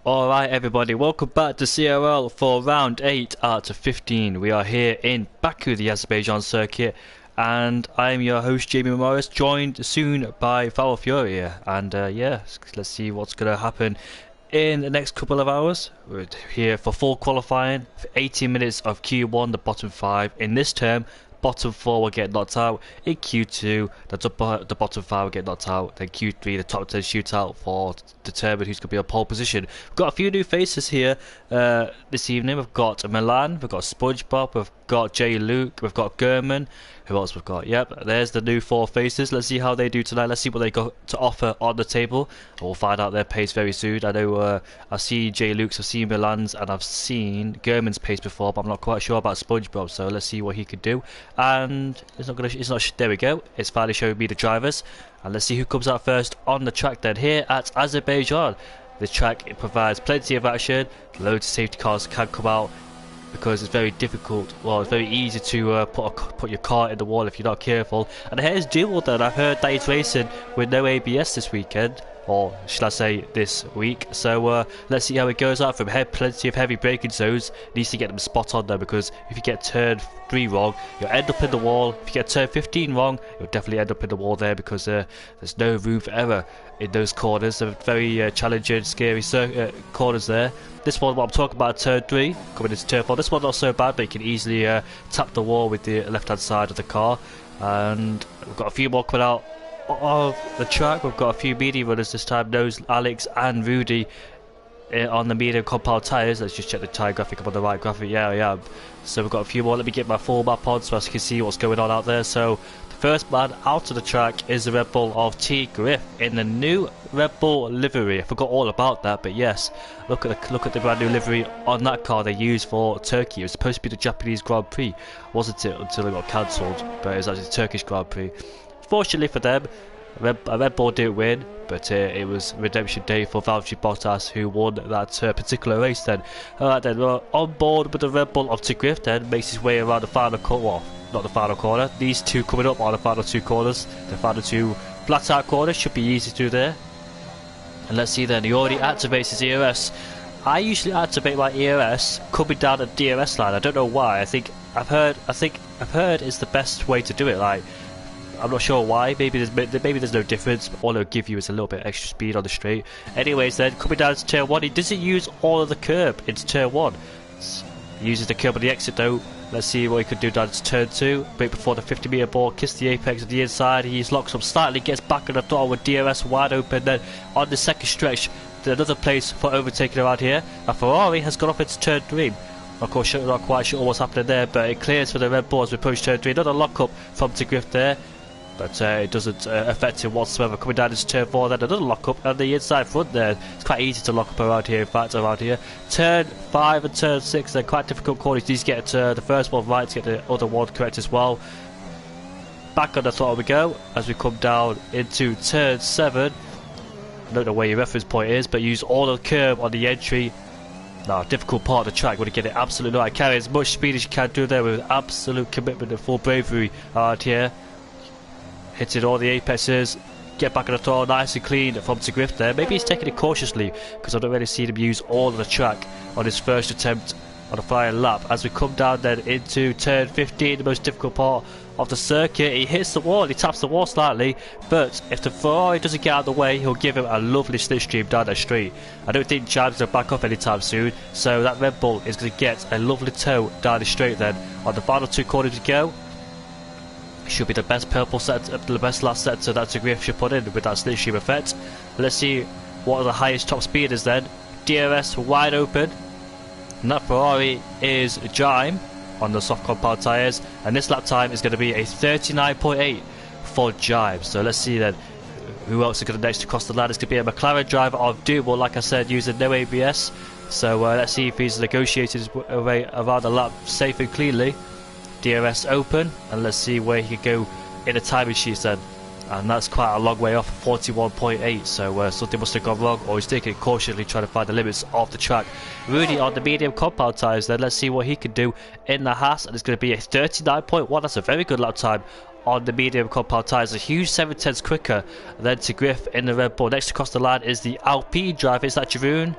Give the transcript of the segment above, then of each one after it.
Alright everybody, welcome back to CRL for round 8 out of 15. We are here in Baku, the Azerbaijan circuit, and I am your host Jamie Morris, joined soon by Foul Fury. And yeah, let's see what's going to happen in the next couple of hours. We're here for full qualifying, for 18 minutes of Q1, the bottom 5 in this term. Bottom 4 will get knocked out. In Q2, the bottom 5 will get knocked out. Then Q3, the top 10 shootout for determine who's going to be on pole position. We've got a few new faces here this evening. We've got Milan, we've got SpongeBob, we've got J. Luke, we've got Gurman. Who else we've got? Yep, there's the new 4 faces. Let's see how they do tonight. Let's see what they got to offer on the table. We'll find out their pace very soon. I know I've seen J. Luke's, I've seen Milan's, and I've seen Gurman's pace before, but I'm not quite sure about SpongeBob. So let's see what he could do. And there we go. It's finally showing me the drivers. And let's see who comes out first on the track then. Here at Azerbaijan, the track provides plenty of action. Loads of safety cars can come out, because it's very difficult. Well, it's very easy to put your car in the wall if you're not careful. And here's Duel then. I've heard that he's racing with no ABS this weekend, or should I say this week. So let's see how it goes out from here. Plenty of heavy braking zones. Needs to get them spot on there, because if you get turn 3 wrong, you'll end up in the wall. If you get turn 15 wrong, you'll definitely end up in the wall there, because there's no room for error in those corners. They're very challenging, scary corners there. This one, what I'm talking about, turn 3, coming into turn 4. This one's not so bad, but you can easily tap the wall with the left-hand side of the car. And we've got a few more coming out of the track. We've got a few medium runners this time. Those Alex and Rudy on the medium compound tyres. Let's just check the tyre graphic. I'm on the right graphic. Yeah. So we've got a few more. Let me get my full map on so I can see what's going on out there. So the first man out of the track is the Red Bull of T. Griff in the new Red Bull livery. I forgot all about that, but yes, look at the brand new livery on that car they used for Turkey. It was supposed to be the Japanese Grand Prix, wasn't it, until it got cancelled? But it was actually the Turkish Grand Prix. Fortunately for them, Red Bull didn't win, but it was redemption day for Valtteri Bottas, who won that particular race then. Alright then, we're on board with the Red Bull of Tigriff then, makes his way around the final corner. Well, not the final corner. These two coming up are the final 2 corners. The final 2 flat out corners should be easy to do there. And let's see then, he already activates his ERS. I usually activate my ERS coming down the DRS line. I don't know why. I've heard it's the best way to do it. Like, I'm not sure why. Maybe there's no difference, but all it'll give you is a little bit extra speed on the straight. Anyways then, coming down to turn 1, he doesn't use all of the curb into turn 1. He uses the curb on the exit though. Let's see what he could do down to turn 2. Wait before the 50-meter ball, kiss the apex of the inside. He's locks up slightly, gets back on the throttle with DRS wide open. Then on the second stretch, another place for overtaking around here. A Ferrari has gone off into turn 3. Of course, not quite sure what's happening there, but it clears for the Red Bull as we approach turn 3. Another lock up from Tigriff there, but it doesn't affect him whatsoever. Coming down into turn 4, then another lock up on the inside front there. It's quite easy to lock up around here, in fact, around here. Turn 5 and turn 6, they're quite difficult corners. These get the first one right to get the other one correct as well. Back on the throttle we go as we come down into turn 7. I don't know where your reference point is, but use all the curb on the entry. Now, difficult part of the track, want to get it absolutely right. Carry as much speed as you can do there with absolute commitment and full bravery around here. Hitting all the apexes, get back on the throttle nice and clean from Tigriff there. Maybe he's taking it cautiously, because I don't really see him use all of the track on his first attempt on a flying lap. As we come down then into turn 15, the most difficult part of the circuit, he hits the wall, he taps the wall slightly, but if the Ferrari doesn't get out of the way, he'll give him a lovely slipstream down that straight. I don't think Jam's going to back off anytime soon, so that Red Bull is going to get a lovely tow down the straight then. On the final 2 corners we go. Should be the best purple set, the best last sector that Tigriff should put in with that slipstream effect. Let's see what are the highest top speeders then. DRS wide open, and that Ferrari is Jaime on the soft compound tyres, and this lap time is going to be a 39.8 for Jaime. So let's see then who else is going to next across the line. It's going to be a McLaren driver of Dual, like I said, using no ABS. So let's see if he's negotiated his way around the lap safe and cleanly. DRS open, and let's see where he could go in the timing sheets then. And that's quite a long way off, 41.8, so something must have gone wrong, or he's taking it cautiously, trying to find the limits of the track. Rudy on the medium compound tyres then, let's see what he can do in the Haas, and it's going to be a 39.1, that's a very good lap time on the medium compound tyres, a huge 7/10 quicker than Tigriff in the Red Bull. Next across the line is the Alpine driver, is that Jeroen?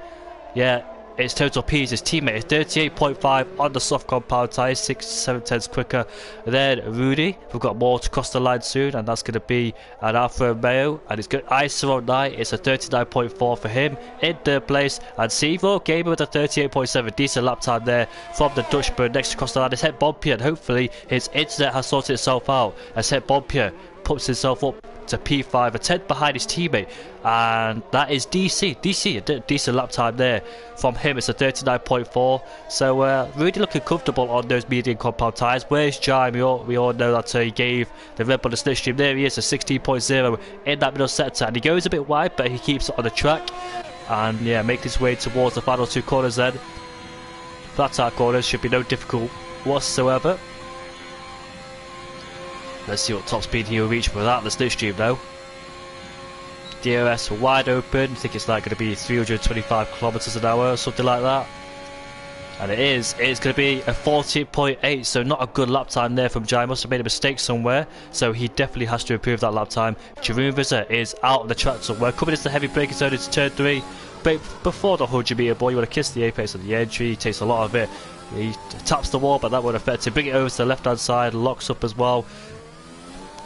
Yeah, its total P is his teammate is 38.5 on the soft compound tyres, 6 to 7 tenths quicker than Rudy. We've got more to cross the line soon, and that's going to be an Alfa Romeo, and it's good. I09, it's a 39.4 for him in third place, and Sevo Gamer with a 38.7, decent lap time there from the Dutchman. Next to cross the line is Het Bompje, and hopefully his internet has sorted itself out as Het Bompje puts himself up to P5, a 10th behind his teammate, and that is DC, a decent lap time there from him. It's a 39.4, so really looking comfortable on those medium compound tyres. Where's Jaime? We all know that he gave the Red Bull a slipstream. There he is, a 16.0 in that middle sector, and he goes a bit wide, but he keeps it on the track, and yeah, makes his way towards the final 2 corners then. Flat tire corners should be no difficult whatsoever. Let's see what top speed he will reach without the slipstream though. DRS wide open, I think it's like going to be 325 kilometers an hour or something like that. And it's going to be a 40.8, so not a good lap time there from Jai. Must have made a mistake somewhere, so he definitely has to improve that lap time. Jeroen Visser is out on the track somewhere, coming into the heavy braking zone into turn 3. But before the 100 metre ball, you want to kiss the apex of the entry. He takes a lot of it. He taps the wall, but that won't affect him. Bring it over to the left hand side, locks up as well.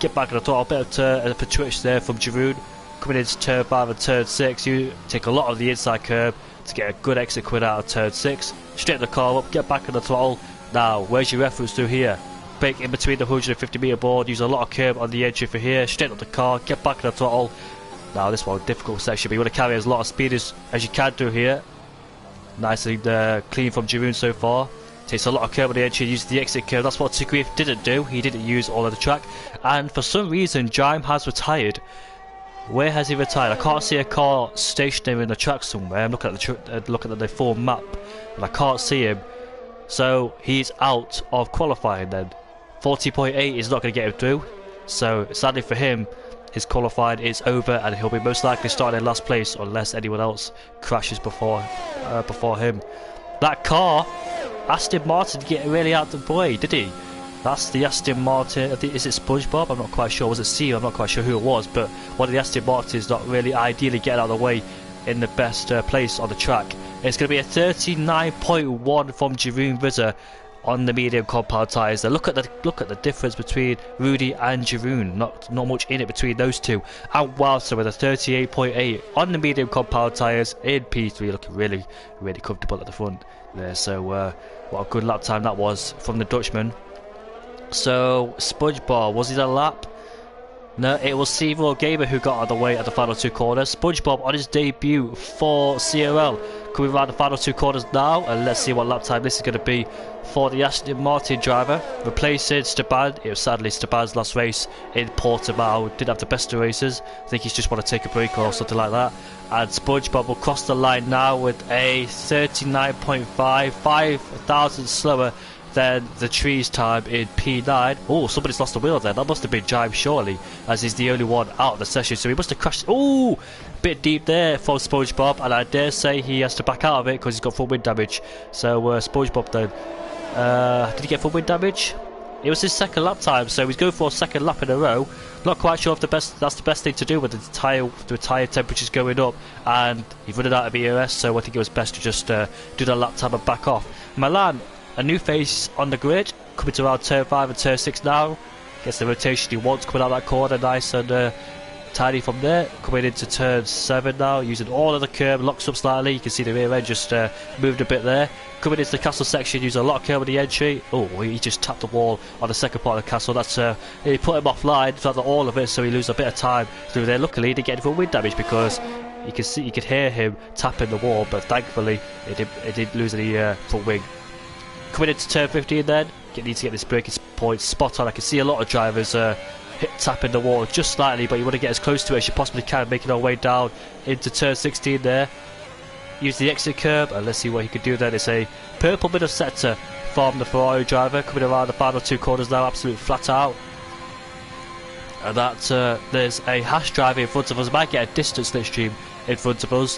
Get back on the throttle, a bit of a twitch there from Jeroen. Coming into turn 5 and turn 6, you take a lot of the inside curb to get a good exit quid out of turn 6. Straighten the car up, get back on the throttle. Now, where's your reference through here? Brake in between the 150 metre board, use a lot of curb on the entry for here. Straighten up the car, get back on the throttle. Now, this one, difficult section, but you want to carry as lot of speed as you can through here. Nicely clean from Jeroen so far. Takes a lot of curb on the entry, uses the exit curve. That's what Tigreef didn't do. He didn't use all of the track. And for some reason, Jaime has retired. Where has he retired? I can't see a car stationary in the track somewhere. I'm looking at the full map, and I can't see him. So he's out of qualifying then. 40.8 is not going to get him through. So sadly for him, his qualifying is over, and he'll be most likely starting in last place unless anyone else crashes before him. That car, Aston Martin, get really out of the way, did he? That's the Aston Martin, I think, is it SpongeBob? I'm not quite sure. Was it C? I'm not quite sure who it was, but one of the Aston Martins not really ideally getting out of the way in the best place on the track. It's going to be a 39.1 from Jeroen Visser on the medium compound tyres. Look at the difference between Rudy and Jeroen. Not much in it between those two. And Wilson with a 38.8 on the medium compound tyres in P3, looking really comfortable at the front there. So what a good lap time that was from the Dutchman. So SpongeBob, was he the lap? No, it was Sevo Gamer who got out of the way at the final 2 corners. SpongeBob on his debut for CRL, coming around the final 2 corners now, and let's see what lap time this is going to be for the Aston Martin driver, replacing Steban. It was sadly Steban's last race in Portimao. Didn't have the best of races. I think he's just want to take a break or something like that. And SpongeBob will cross the line now with a 39.5, 5,000 slower than the trees time in P9. Oh, somebody's lost the wheel there. That must have been Jaime surely, as he's the only one out of the session, so he must have crashed. Oh, bit deep there for SpongeBob, and I dare say he has to back out of it because he's got full wind damage. So SpongeBob then, did he get full wind damage? It was his second lap time, so he's going for a second lap in a row. Not quite sure if that's the best thing to do with the tyre temperatures going up, and he's running out of ERS, so I think it was best to just do the lap time and back off. Milan, a new face on the grid, coming to around turn 5 and turn 6 now. Gets the rotation he wants coming out that corner, nice and tidy from there. Coming into turn 7 now, using all of the curb, locks up slightly. You can see the rear end just moved a bit there. Coming into the castle section, using a lot of curb on the entry. Oh, he just tapped the wall on the second part of the castle. That's he put him offline throughout all of it, so he loses a bit of time through there. Luckily, he didn't get any full wind damage because you could hear him tapping the wall, but thankfully it didn't lose any full wing. Coming into turn 15 then, need to get this braking point spot on. I can see a lot of drivers tapping the wall just slightly, but you want to get as close to it as you possibly can, making our way down into turn 16 there. Use the exit curb, and let's see what he can do then. It's a purple middle sector from the Ferrari driver, coming around the final 2 corners now, absolutely flat out. And that there's a Haas driver in front of us, might get a distance slipstream in front of us.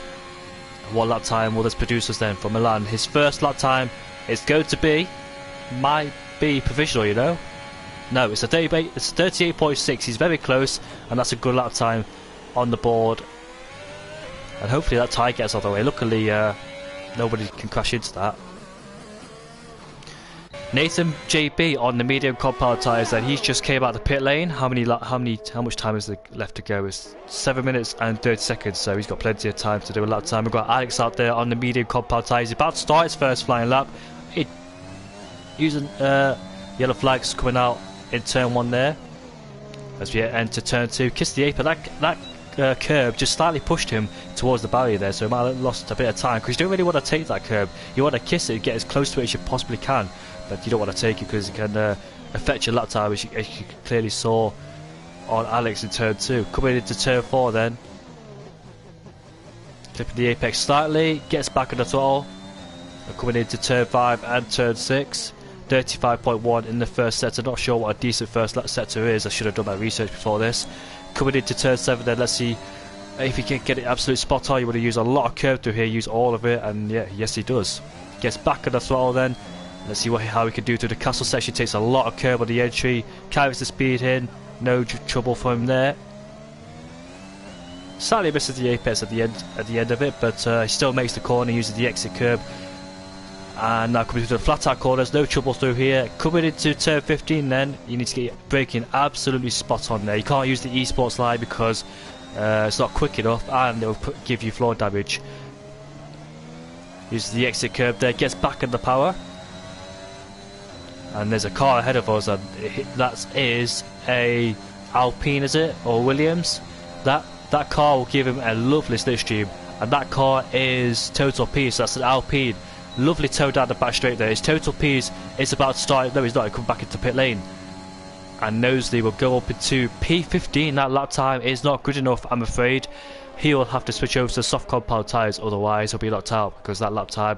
What lap time will this produce us then for Milan? His first lap time is going to be, might be provisional, you know. No, it's a 38.6. He's very close, and that's a good lap time on the board. And hopefully that tyre gets out of the way. Luckily, Nobody can crash into that. Nathan JB on the medium compound tyres, and he's just came out the pit lane. How much time is there left to go? It's 7 minutes and 30 seconds, so he's got plenty of time to do a lap time. We've got Alex out there on the medium compound tyres. He's about to start his first flying lap. Using yellow flags coming out in turn 1 there. As we enter turn 2, kiss the apex. That curb just slightly pushed him towards the barrier there, so he might have lost a bit of time, because you don't really want to take that curb. You want to kiss it, get as close to it as you possibly can, but you don't want to take it because it can affect your lap time, as you clearly saw on Alex in turn 2. Coming into turn 4 then, flipping the apex slightly, gets back on the throttle. Coming into turn 5 and turn 6, 35.1 in the first sector. Not sure what a decent first sector is. I should have done my research before this. Coming into turn 7 then, let's see if he can get it absolute spot on. You want to use a lot of curve through here, use all of it, and yeah, yes he does. Gets back on the throttle then. Let's see how he can do through the castle section. Takes a lot of curve on the entry, carries the speed in, no trouble for him there. Slightly misses the apex at the end of it, but he still makes the corner, uses the exit curb. And now coming through the flat out corners, no trouble through here. Coming into turn 15 then, you need to get braking absolutely spot on there. You can't use the esports line because it's not quick enough, and it'll give you floor damage. Uses the exit curb there, gets back in the power. And there's a car ahead of us, and that is a Alpine, is it? Or Williams? That car will give him a lovely slipstream, and that car is Total P, so that's an Alpine. Lovely toe down the back straight there. His Total P's is about to start. No, he's not. He'll come back into pit lane. And Knowsley will go up into P15. That lap time is not good enough, I'm afraid. He will have to switch over to soft compound tyres, otherwise he'll be knocked out, because that lap time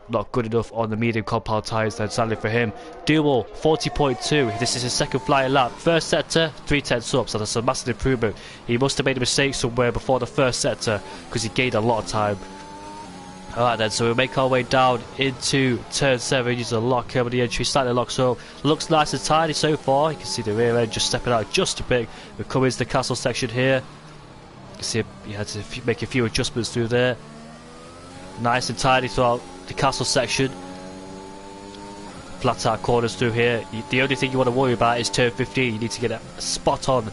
not good enough on the medium compound tyres then, sadly for him. Dual 40.2. This is his second flying lap. First sector 3/10 up, so that's a massive improvement. He must have made a mistake somewhere before the first sector, because he gained a lot of time. Alright then, so we'll make our way down into turn 7, using a lock curb on the entry, slightly locks up. Looks nice and tidy so far. You can see the rear end just stepping out just a bit. We're coming into the castle section here. You can see he had to make a few adjustments through there. Nice and tidy throughout the castle section. Flat out corners through here. The only thing you want to worry about is turn 15. You need to get it spot on,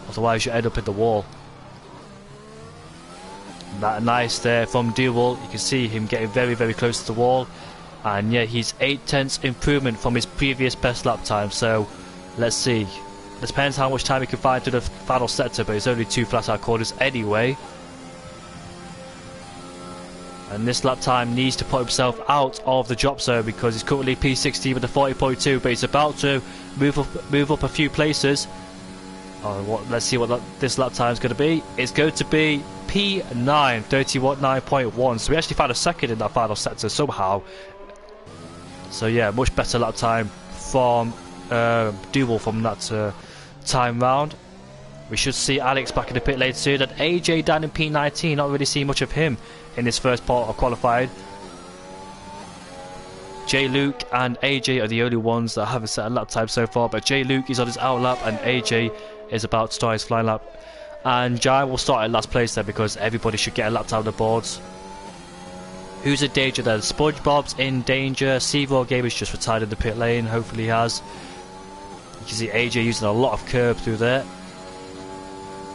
otherwise you end up in the wall. That nice there from Dual. You can see him getting very, very close to the wall, and yeah, he's 0.8 improvement from his previous best lap time. So let's see. It depends how much time he can find to the final sector, but it's only 2 flat out corners anyway. And this lap time needs to put himself out of the drop zone, because he's currently P16 with a 40.2, but he's about to move up a few places. Let's see what this lap time is going to be. It's going to be P9, 39.1. So we actually found a second in that final sector somehow. So yeah, much better lap time from Dual from that time round. We should see Alex back in the pit lane soon, and AJ down in P19. Not really seeing much of him in this first part of qualifying. J Luke and AJ are the only ones that haven't set a lap time so far, but J Luke is on his out lap and AJ is about to start his flying lap. And Jai will start in last place there, because everybody should get a lap time on the boards. Who's in danger then? SpongeBob's in danger. Seavor Gamer's just retired in the pit lane, hopefully he has. You can see AJ using a lot of curb through there.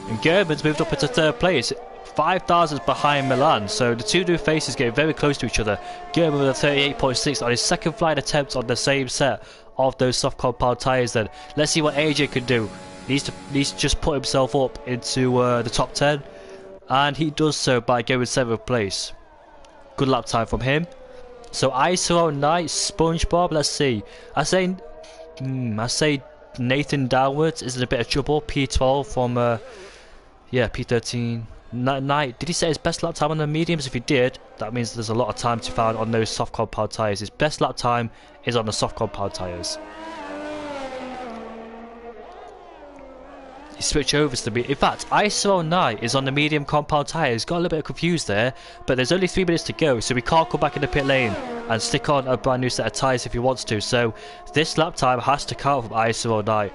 And German's moved up into 3rd place, 5 thousandths behind Milan, so the two new faces getting very close to each other. German with a 38.6 on his second flying attempt on the same set of those soft compound tyres then. Let's see what AJ can do. He needs to just put himself up into the top 10, and he does so by going 7th place. Good lap time from him. So ISO Knight, SpongeBob, let's see. I say Nathan downwards is in a bit of trouble. P12 from yeah, P13. Knight, did he say his best lap time on the mediums? If he did, that means there's a lot of time to find on those soft compound tyres. His best lap time is on the soft compound tyres. He switched over to the in fact, ISO Knight is on the medium compound tyres. Got a little bit confused there, but there's only 3 minutes to go, so we can't come back in the pit lane and stick on a brand new set of tyres if he wants to. So this lap time has to count from ISO Knight.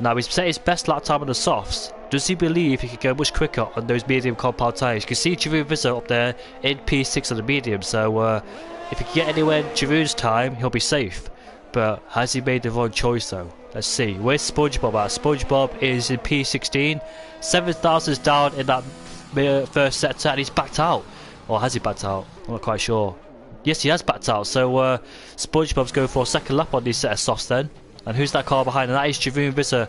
Now he's set his best lap time on the softs, Does he believe he could go much quicker on those medium compound tyres? You can see Jeroen Visser up there in P6 on the medium, so if he can get anywhere in Jeroen's time, he'll be safe. But has he made the wrong choice though? Let's see. Where's SpongeBob at? SpongeBob is in P16. 7,000's down in that first sector, and he's backed out. Or has he backed out? I'm not quite sure. Yes, he has backed out. So SpongeBob's going for a second lap on these set of softs then. And who's that car behind? And that is Jeroen Visser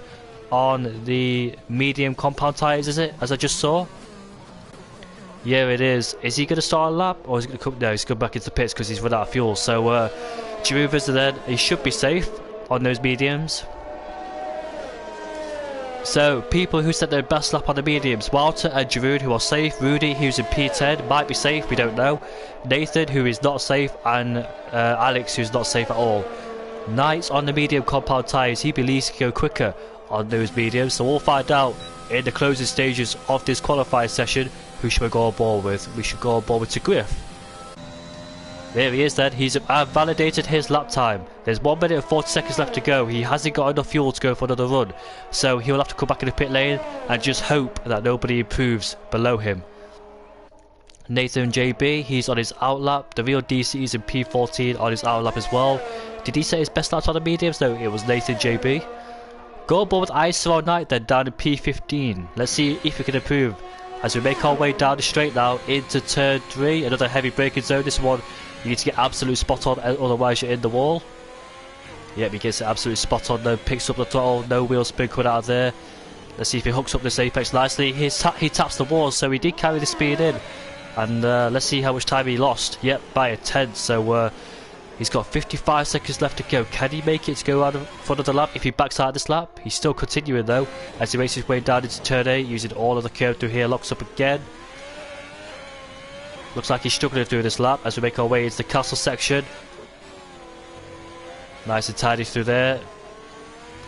on the medium compound tyres, is it? As I just saw. Yeah, it is. Is he going to start a lap? Or is he going to come? No, he's going back into the pits because he's run out of fuel. So Jeroen Visser then, he should be safe on those mediums. So people who set their best lap on the mediums: Walter and Jeroen, who are safe. Rudy, who's in P10, might be safe, we don't know. Nathan, who is not safe, and Alex, who's not safe at all. Knight on the medium compound tyres, he believes he can go quicker on those mediums, so we'll find out in the closing stages of this qualifying session who should we go on board with. We should go on board with Griff. There he is then. He's validated his lap time. There's 1 minute and 40 seconds left to go. He hasn't got enough fuel to go for another run, so he'll have to come back in the pit lane and just hope that nobody improves below him. Nathan JB, he's on his out lap. The real DC is in P14 on his out lap as well. Did he say his best laps on the mediums? No, it was Nathan JB. Go on board with ISO Night then, down to P15. Let's see if we can improve as we make our way down the straight now into turn 3. Another heavy braking zone. This one you need to get absolute spot on, otherwise you're in the wall. Yep, he gets it absolutely spot on though. Picks up the throttle, no wheel spin coming out of there. Let's see if he hooks up this apex nicely. He taps the wall, so he did carry the speed in. And let's see how much time he lost. Yep, by a 10. So he's got 55 seconds left to go. Can he make it to go out of front of the lap if he backs out of this lap? He's still continuing though as he makes his way down into turn 8 using all of the curve through here. Locks up again. Looks like he's struggling through this lap as we make our way into the castle section. Nice and tidy through there.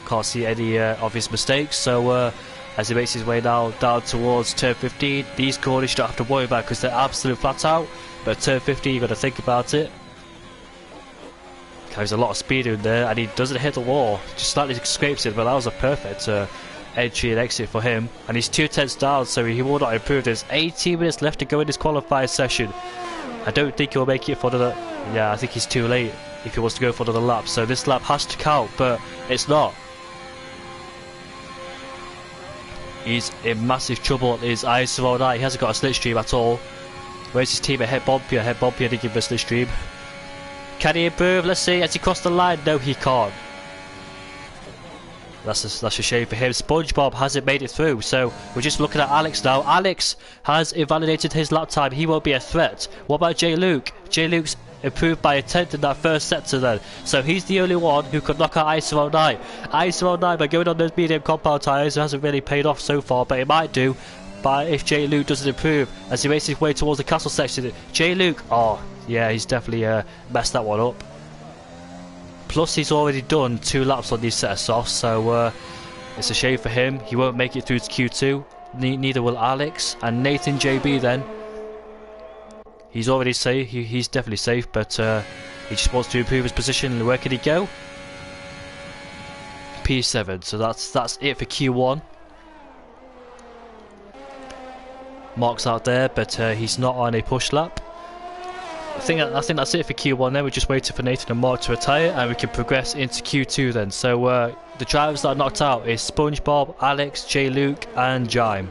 Can't see any of his mistakes. So as he makes his way now down towards turn 15, these corners you don't have to worry about because they're absolute flat out. But turn 15 you've got to think about it. Carries a lot of speed in there and he doesn't hit the wall. Just slightly scrapes it, but that was a perfect entry and exit for him. And he's 2/10 down, so he will not improve. There's 18 minutes left to go in this qualifying session. I don't think he'll make it for another... Yeah, I think he's too late if he wants to go for another lap. So this lap has to count, but it's not. He's in massive trouble. His eyes are all night. He hasn't got a slipstream at all. Where's his team? Head bumpy to give him a slipstream. Can he improve? Let's see. Has he crossed the line? No, he can't. That's a shame for him. SpongeBob hasn't made it through, so we're just looking at Alex now. Alex has invalidated his lap time. He won't be a threat. What about J. Luke? J. Luke's improved by a 10th in that first sector then. So he's the only one who could knock out ISO 09. ISO 09 by going on those medium compound tyres hasn't really paid off so far, but it might do. But if J. Luke doesn't improve as he makes his way towards the castle section. J. Luke, oh yeah, he's definitely messed that one up. Plus he's already done 2 laps on these set of softs, so it's a shame for him. He won't make it through to Q2. Neither will Alex. And Nathan JB then. He's already safe. He's definitely safe, but he just wants to improve his position. Where can he go? P7. So that's it for Q1. Mark's out there, but he's not on a push lap. I think that's it for Q1 then. We're just waiting for Nathan and Mark to retire and we can progress into Q2 then. So the drivers that are knocked out is SpongeBob, Alex, J. Luke and Jime.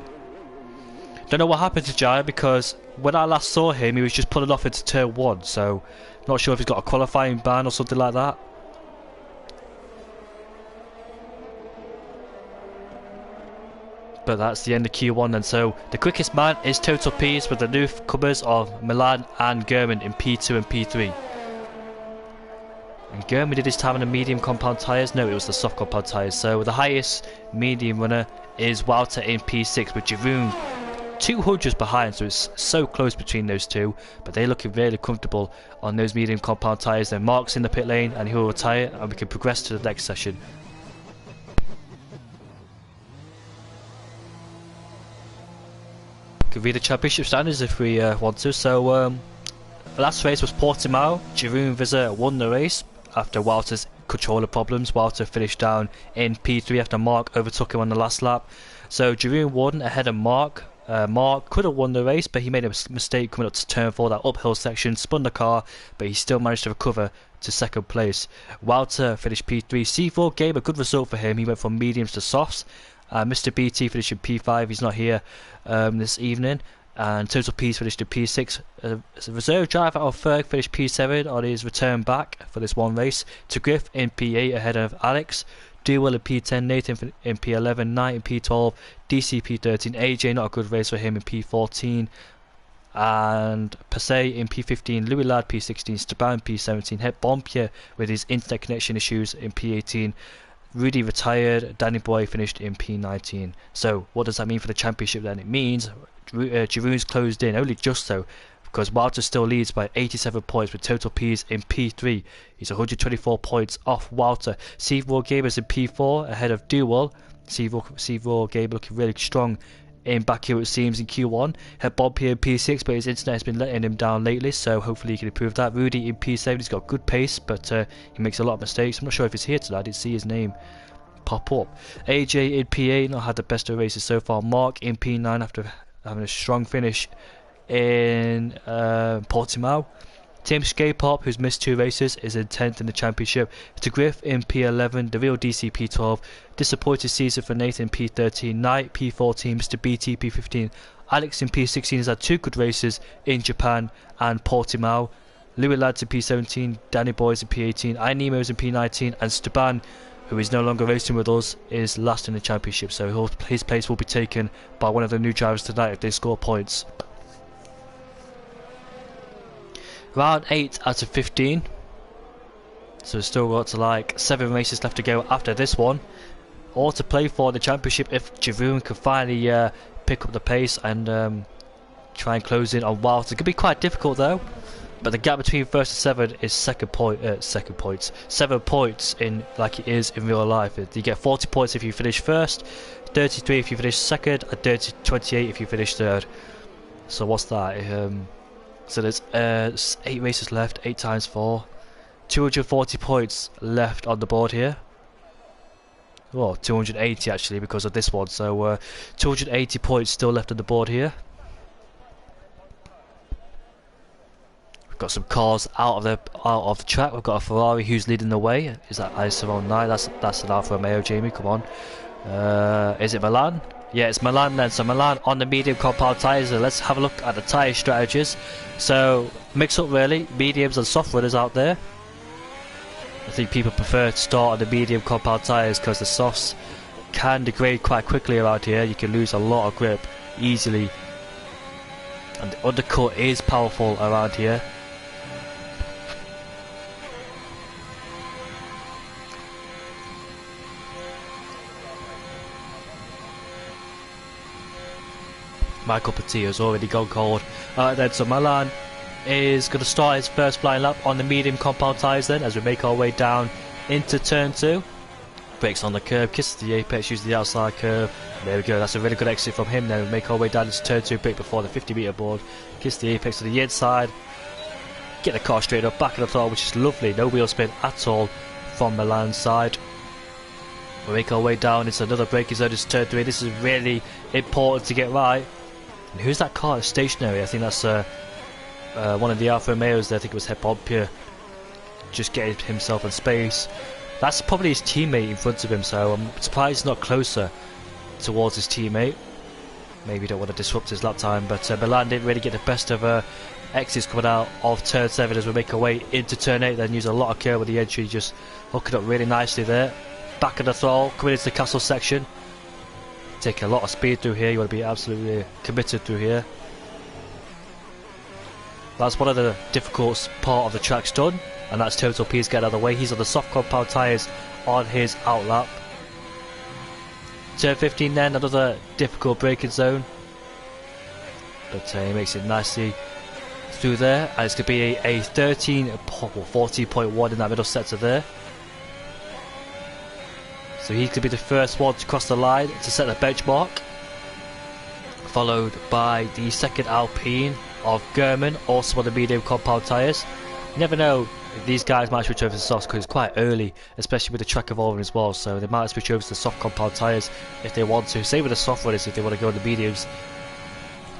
Don't know what happened to Jime because when I last saw him he was just pulling off into turn 1, so not sure if he's got a qualifying ban or something like that. But that's the end of Q1 then. So the quickest man is Total Peace with the newcomers of Milan and German in P2 and P3. And German did his time on the medium compound tyres. No, it was the soft compound tyres. So the highest medium runner is Walter in P6 with Jeroen 200s behind, so it's so close between those two, but they're looking really comfortable on those medium compound tyres. Then Mark's in the pit lane and he'll retire and we can progress to the next session. Could read the championship standards if we want to. So last race was Portimao. Jeroen Visser won the race after Walter's controller problems. Walter finished down in P3 after Mark overtook him on the last lap. So Jeroen won ahead of Mark. Mark could have won the race, but he made a mistake coming up to turn 4, that uphill section, spun the car, but he still managed to recover to second place. Walter finished P3. C4 gave a good result for him. He went from mediums to softs. Mr. BT finished in P5. He's not here this evening. And Total P's finished in P6. Reserve driver Alferg finished P7 on his return back for this one race. To Griff in P8 ahead of Alex. Dewell in P10, Nathan in P11, Knight in P12, DC P13, AJ not a good race for him in P14, and Passay in P15, Louis Ladd P16, Staban P17, Het Bompier with his internet connection issues in P18, Rudy retired, Danny Boy finished in P19. So what does that mean for the championship then? It means Jeroen's closed in, only just so, because Walter still leads by 87 points with Total P's in P3. He's 124 points off Walter. Seymour Gaber's in P4 ahead of Dewell. Seymour Gaber looking really strong in Baku, it seems, in Q1. Had Bob here in P6, but his internet has been letting him down lately, so hopefully he can improve that. Rudy in P7, he's got good pace, but he makes a lot of mistakes. I'm not sure if he's here tonight. I didn't see his name pop up. AJ in P8, not had the best of races so far. Mark in P9 after having a strong finish in Portimao. Tim Skapop, who's missed 2 races, is in 10th in the championship. To Griff in P11, the real DC P12. Disappointed season for Nathan P13, Knight P14, Mr. BT P15. Alex in P16 has had 2 good races in Japan and Portimao. Louis Ladd's in P17, Danny Boy's in P18, iNemo's in P19, and Staban, who is no longer racing with us, is last in the championship. So his place will be taken by one of the new drivers tonight if they score points. Round 8 out of 15. So we've still got like 7 races left to go after this one. All to play for the championship if Jeroen can finally pick up the pace and try and close in on Walter. It could be quite difficult though. But the gap between first and 7 is 7 points in like it is in real life. You get 40 points if you finish first, 33 if you finish second, and 28 if you finish third. So what's that? So there's 8 races left, 8 times 4. 240 points left on the board here. Well, 280 actually because of this one. So 280 points still left on the board here. We've got some cars out of the track. We've got a Ferrari who's leading the way. Is that I709? That's an Alfa Romeo, Jamie. Come on. Is it Milan? Yeah, it's Milan then. So Milan on the medium compound tyres. Let's have a look at the tyre strategies. So mix up really, mediums and soft runners out there. I think people prefer to start on the medium compound tyres because the softs can degrade quite quickly around here. You can lose a lot of grip easily. And the undercut is powerful around here. Michael Petit has already gone cold. Then so Milan is going to start his first flying lap on the medium compound tyres then as we make our way down into turn 2. Brakes on the curb, kisses the apex, uses the outside curve. There we go, that's a really good exit from him then. We make our way down into turn 2, brake before the 50 metre board. Kiss the apex to the inside. Get the car straight up, back of the throttle, which is lovely. No wheel spin at all from Milan's side. We make our way down into another braking zone, it's turn 3. This is really important to get right. And who's that car that's stationary? I think that's one of the Alfa Romeos there. I think it was Het Bompier. Just getting himself in space. That's probably his teammate in front of him, so I'm surprised he's not closer towards his teammate. Maybe you don't want to disrupt his lap time, but Milan didn't really get the best of exits coming out of turn 7 as we make our way into turn 8, then use a lot of curve with the entry, just hooking up really nicely there. Back of the throttle, coming into the castle section. Taking a lot of speed through here, you want to be absolutely committed through here. That's one of the difficult part of the track's done, and that's Total P's getting out of the way. He's on the soft compound tyres on his outlap. Turn 15 then, another difficult braking zone. But he makes it nicely through there, and it's going to be a 14.1 in that middle sector there. So he could be the first one to cross the line to set the benchmark. Followed by the second Alpine of German, also on the medium compound tyres. You never know these guys might switch over to softs because it's quite early, especially with the track evolving as well, so they might switch over to the soft compound tyres if they want to. Same with the soft runners if they want to go on the mediums.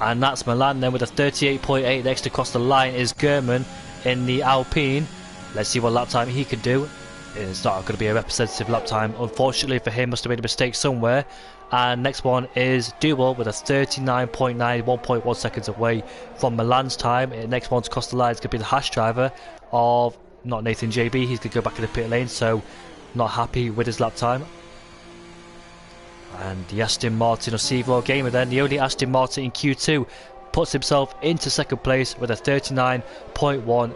And that's Milan then with a 38.8. Next across the line is German in the Alpine. Let's see what lap time he can do. It's not going to be a representative lap time, unfortunately for him. Must have made a mistake somewhere. And next one is Duel with a 39.9, 1.1 seconds away from Milan's time. Next one to cross the line is going to be the Haas driver of not Nathan JB. He's going to go back in the pit lane, so not happy with his lap time. And the Aston Martin of CRC Gamer then, the only Aston Martin in Q2, puts himself into second place with a 39.1,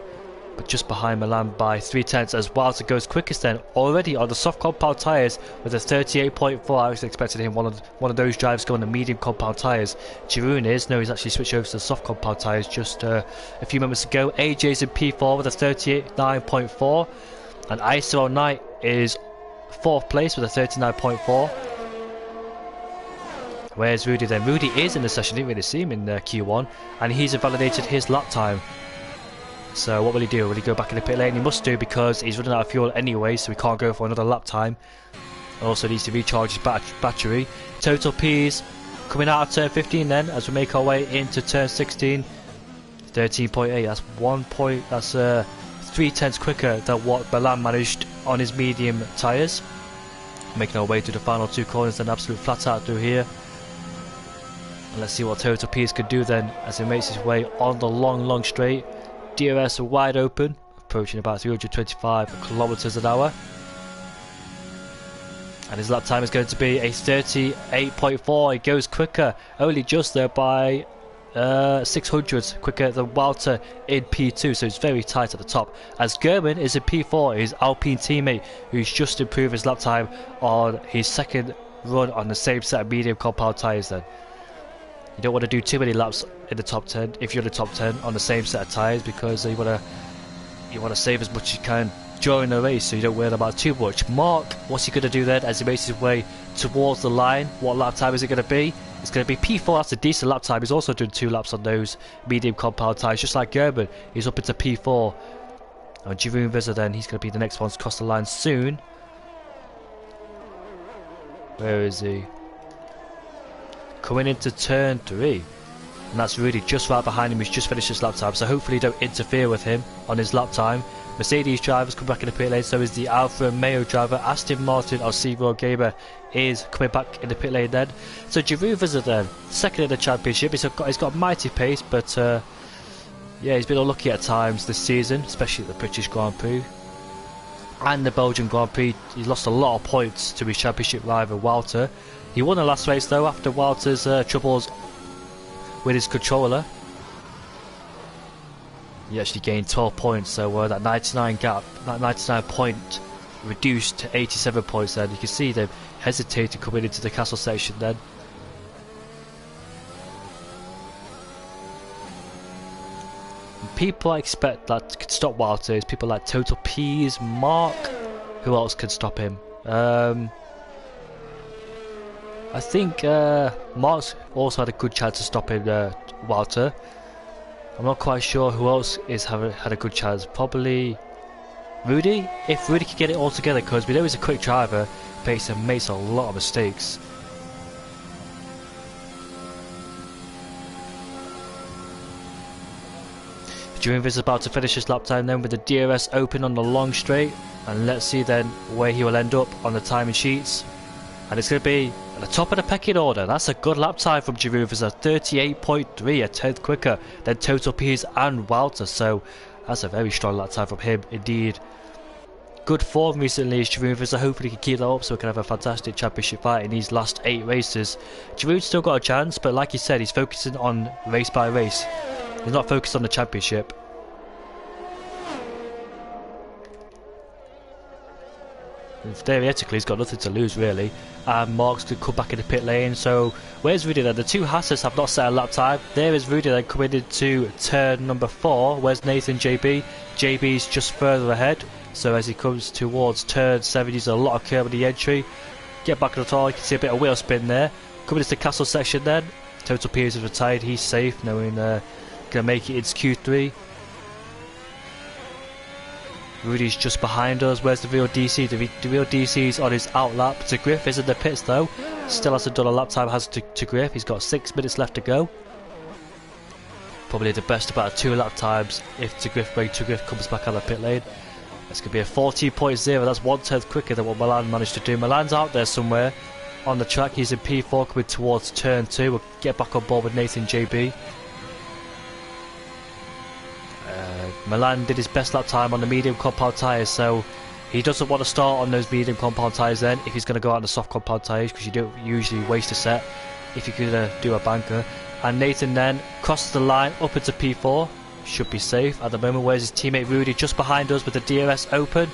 but just behind Milan by 0.3, as Wilder goes quickest then, already on the soft compound tyres with a 38.4. I was expecting him one of those drivers going on the medium compound tyres. Giroud is, no, he's actually switched over to the soft compound tyres just a few moments ago. AJ's in P4 with a 39.4, and I S5 R08 is 4th place with a 39.4. Where's Rudy then? Rudy is in the session, didn't really see him in Q1, and he's invalidated his lap time. So what will he do? Will he go back in the pit lane? He must do, because he's running out of fuel anyway, so he can't go for another lap time. Also needs to recharge his battery. Total P's coming out of turn 15 then, as we make our way into turn 16. 13.8, that's 1 point, that's 0.3 quicker than what Milan managed on his medium tyres. Making our way to the final 2 corners, then absolute flat out through here. And let's see what Total P's could do then, as he makes his way on the long straight. DRS are wide open, approaching about 325 kilometers an hour. And his lap time is going to be a 38.4. He goes quicker, only just there by 600 quicker than Walter in P2, so it's very tight at the top. As German is in P4, his Alpine teammate, who's just improved his lap time on his second run on the same set of medium compound tyres then. You don't want to do too many laps in the top 10 if you're in the top 10 on the same set of tyres, because you want to save as much as you can during the race, so you don't wear them out too much. Mark, what's he going to do then as he makes his way towards the line? What lap time is it going to be? It's going to be P4. That's a decent lap time. He's also doing 2 laps on those medium compound tyres, just like Gerben. He's up into P4. And Jeroen Visser then, he's going to be the next one to cross the line soon. Where is he? Coming into turn 3, and that's Rudy just right behind him. He's just finished his lap time, so hopefully don't interfere with him on his lap time. Mercedes drivers come back in the pit lane, so is the Alfa Romeo driver. Aston Martin of CRC Gamer is coming back in the pit lane then. So Giroud Visser then, second in the championship. He's got mighty pace, but yeah, he's been unlucky at times this season, especially at the British Grand Prix and the Belgian Grand Prix. He's lost a lot of points to his championship rival Walter. He won the last race though after Walter's troubles with his controller. He actually gained 12 points, so that 99 point reduced to 87 points then. You can see them hesitating coming into the castle section then. People I expect that could stop Walter is people like Total P's, Mark. Who else can stop him? I think Mark's also had a good chance of stopping Walter. I'm not quite sure who else had a good chance. Probably Rudy, if Rudy could get it all together, because we know he's a quick driver, but he makes a lot of mistakes. Jeroen is about to finish his lap time then with the DRS open on the long straight, and let's see then where he will end up on the timing sheets. And it's going to be at the top of the pecking order. That's a good lap time from Giroud. It's a 38.3, a 10th quicker than Total P's and Walter. So that's a very strong lap time from him indeed. Good form recently is Giroud, so hopefully he can keep that up so we can have a fantastic championship fight in these last 8 races. Giroud's still got a chance, but like he said, he's focusing on race by race. He's not focused on the championship. Theoretically, he's got nothing to lose really. And Mark's could come back in the pit lane. So where's Rudy then? The 2 Hasses have not set a lap time. There is Rudy then coming into turn number 4. Where's Nathan JB? JB's just further ahead. So as he comes towards turn 7, he's a lot of curb on the entry. Get back on the tall. You can see a bit of wheel spin there. Coming into the castle section then. Total Piers is retired. He's safe, knowing gonna make it into Q3. Rudy's just behind us. Where's the real DC? The real DC's on his out lap. To Griff is in the pits though. Still hasn't done a lap time, has to Griff. He's got 6 minutes left to go. Probably the best about 2 lap times if to Griff comes back out of the pit lane. It's going to be a 14.0. That's 1/10 quicker than what Milan managed to do. Milan's out there somewhere on the track. He's in P4 coming towards turn 2. We'll get back on board with Nathan JB. Milan did his best lap time on the medium compound tyres, so he doesn't want to start on those medium compound tyres then if he's going to go out on the soft compound tyres, because you don't usually waste a set if you're going to do a banker. And Nathan then crosses the line up into P4, should be safe at the moment. Where's his teammate Rudy just behind us with the DRS open?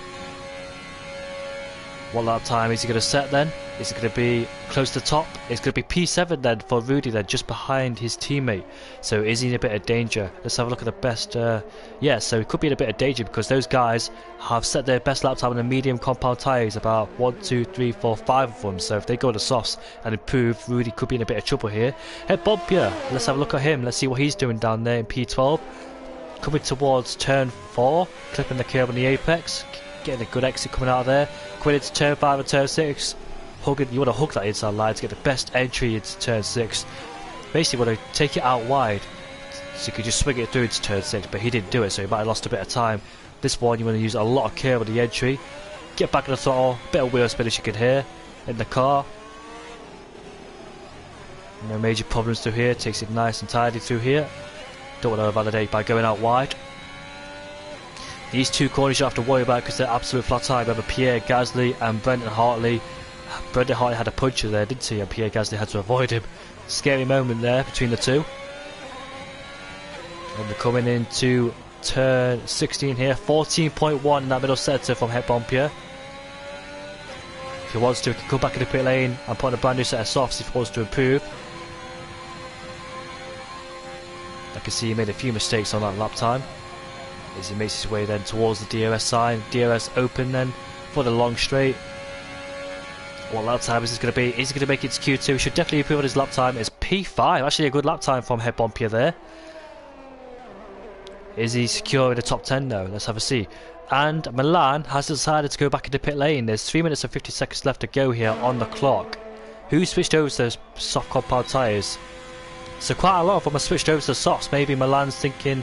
What lap time is he going to set then? Is it going to be close to the top? It's going to be P7 then for Rudy then, just behind his teammate. So is he in a bit of danger? Let's have a look at the best. Yeah, so he could be in a bit of danger because those guys have set their best lap time on the medium compound tyres, about 1, 2, 3, 4, 5 of them. So if they go to softs and improve, Rudy could be in a bit of trouble here. Hey, Bompia, let's have a look at him. Let's see what he's doing down there in P12. Coming towards turn 4, clipping the curb on the apex, getting a good exit coming out of there. Coming into turn 5 and turn 6. You want to hug that inside line to get the best entry into turn 6. Basically want to take it out wide so you could just swing it through into turn 6, but he didn't do it, so he might have lost a bit of time. This one you want to use a lot of curve on the entry, get back in the throttle, bit of wheel spin as you can hear in the car. No major problems through here, takes it nice and tidy through here. Don't want to validate by going out wide. These 2 corners you don't have to worry about because they're absolute flat tire. Remember Pierre Gasly and Brendan Hartley. Brendan Hartley had a puncher there, didn't he? And Pierre Gasly had to avoid him. Scary moment there between the 2. And we're coming into turn 16 here. 14.1 in that middle sector from Het Bompier. If he wants to, he can come back in the pit lane and put on a brand new set of softs if he wants to improve. I can see he made a few mistakes on that lap time as he makes his way then towards the DRS sign. DRS open then for the long straight. What lap time is this going to be? Is he going to make it to Q2? Should definitely improve on his lap time. It's P5. Actually a good lap time from Het Bompier there. Is he secure in the top 10 now? Let's have a see. And Milan has decided to go back into pit lane. There's 3 minutes and 50 seconds left to go here on the clock. Who switched over to those soft compound tyres? So quite a lot of them are switched over to the softs. Maybe Milan's thinking,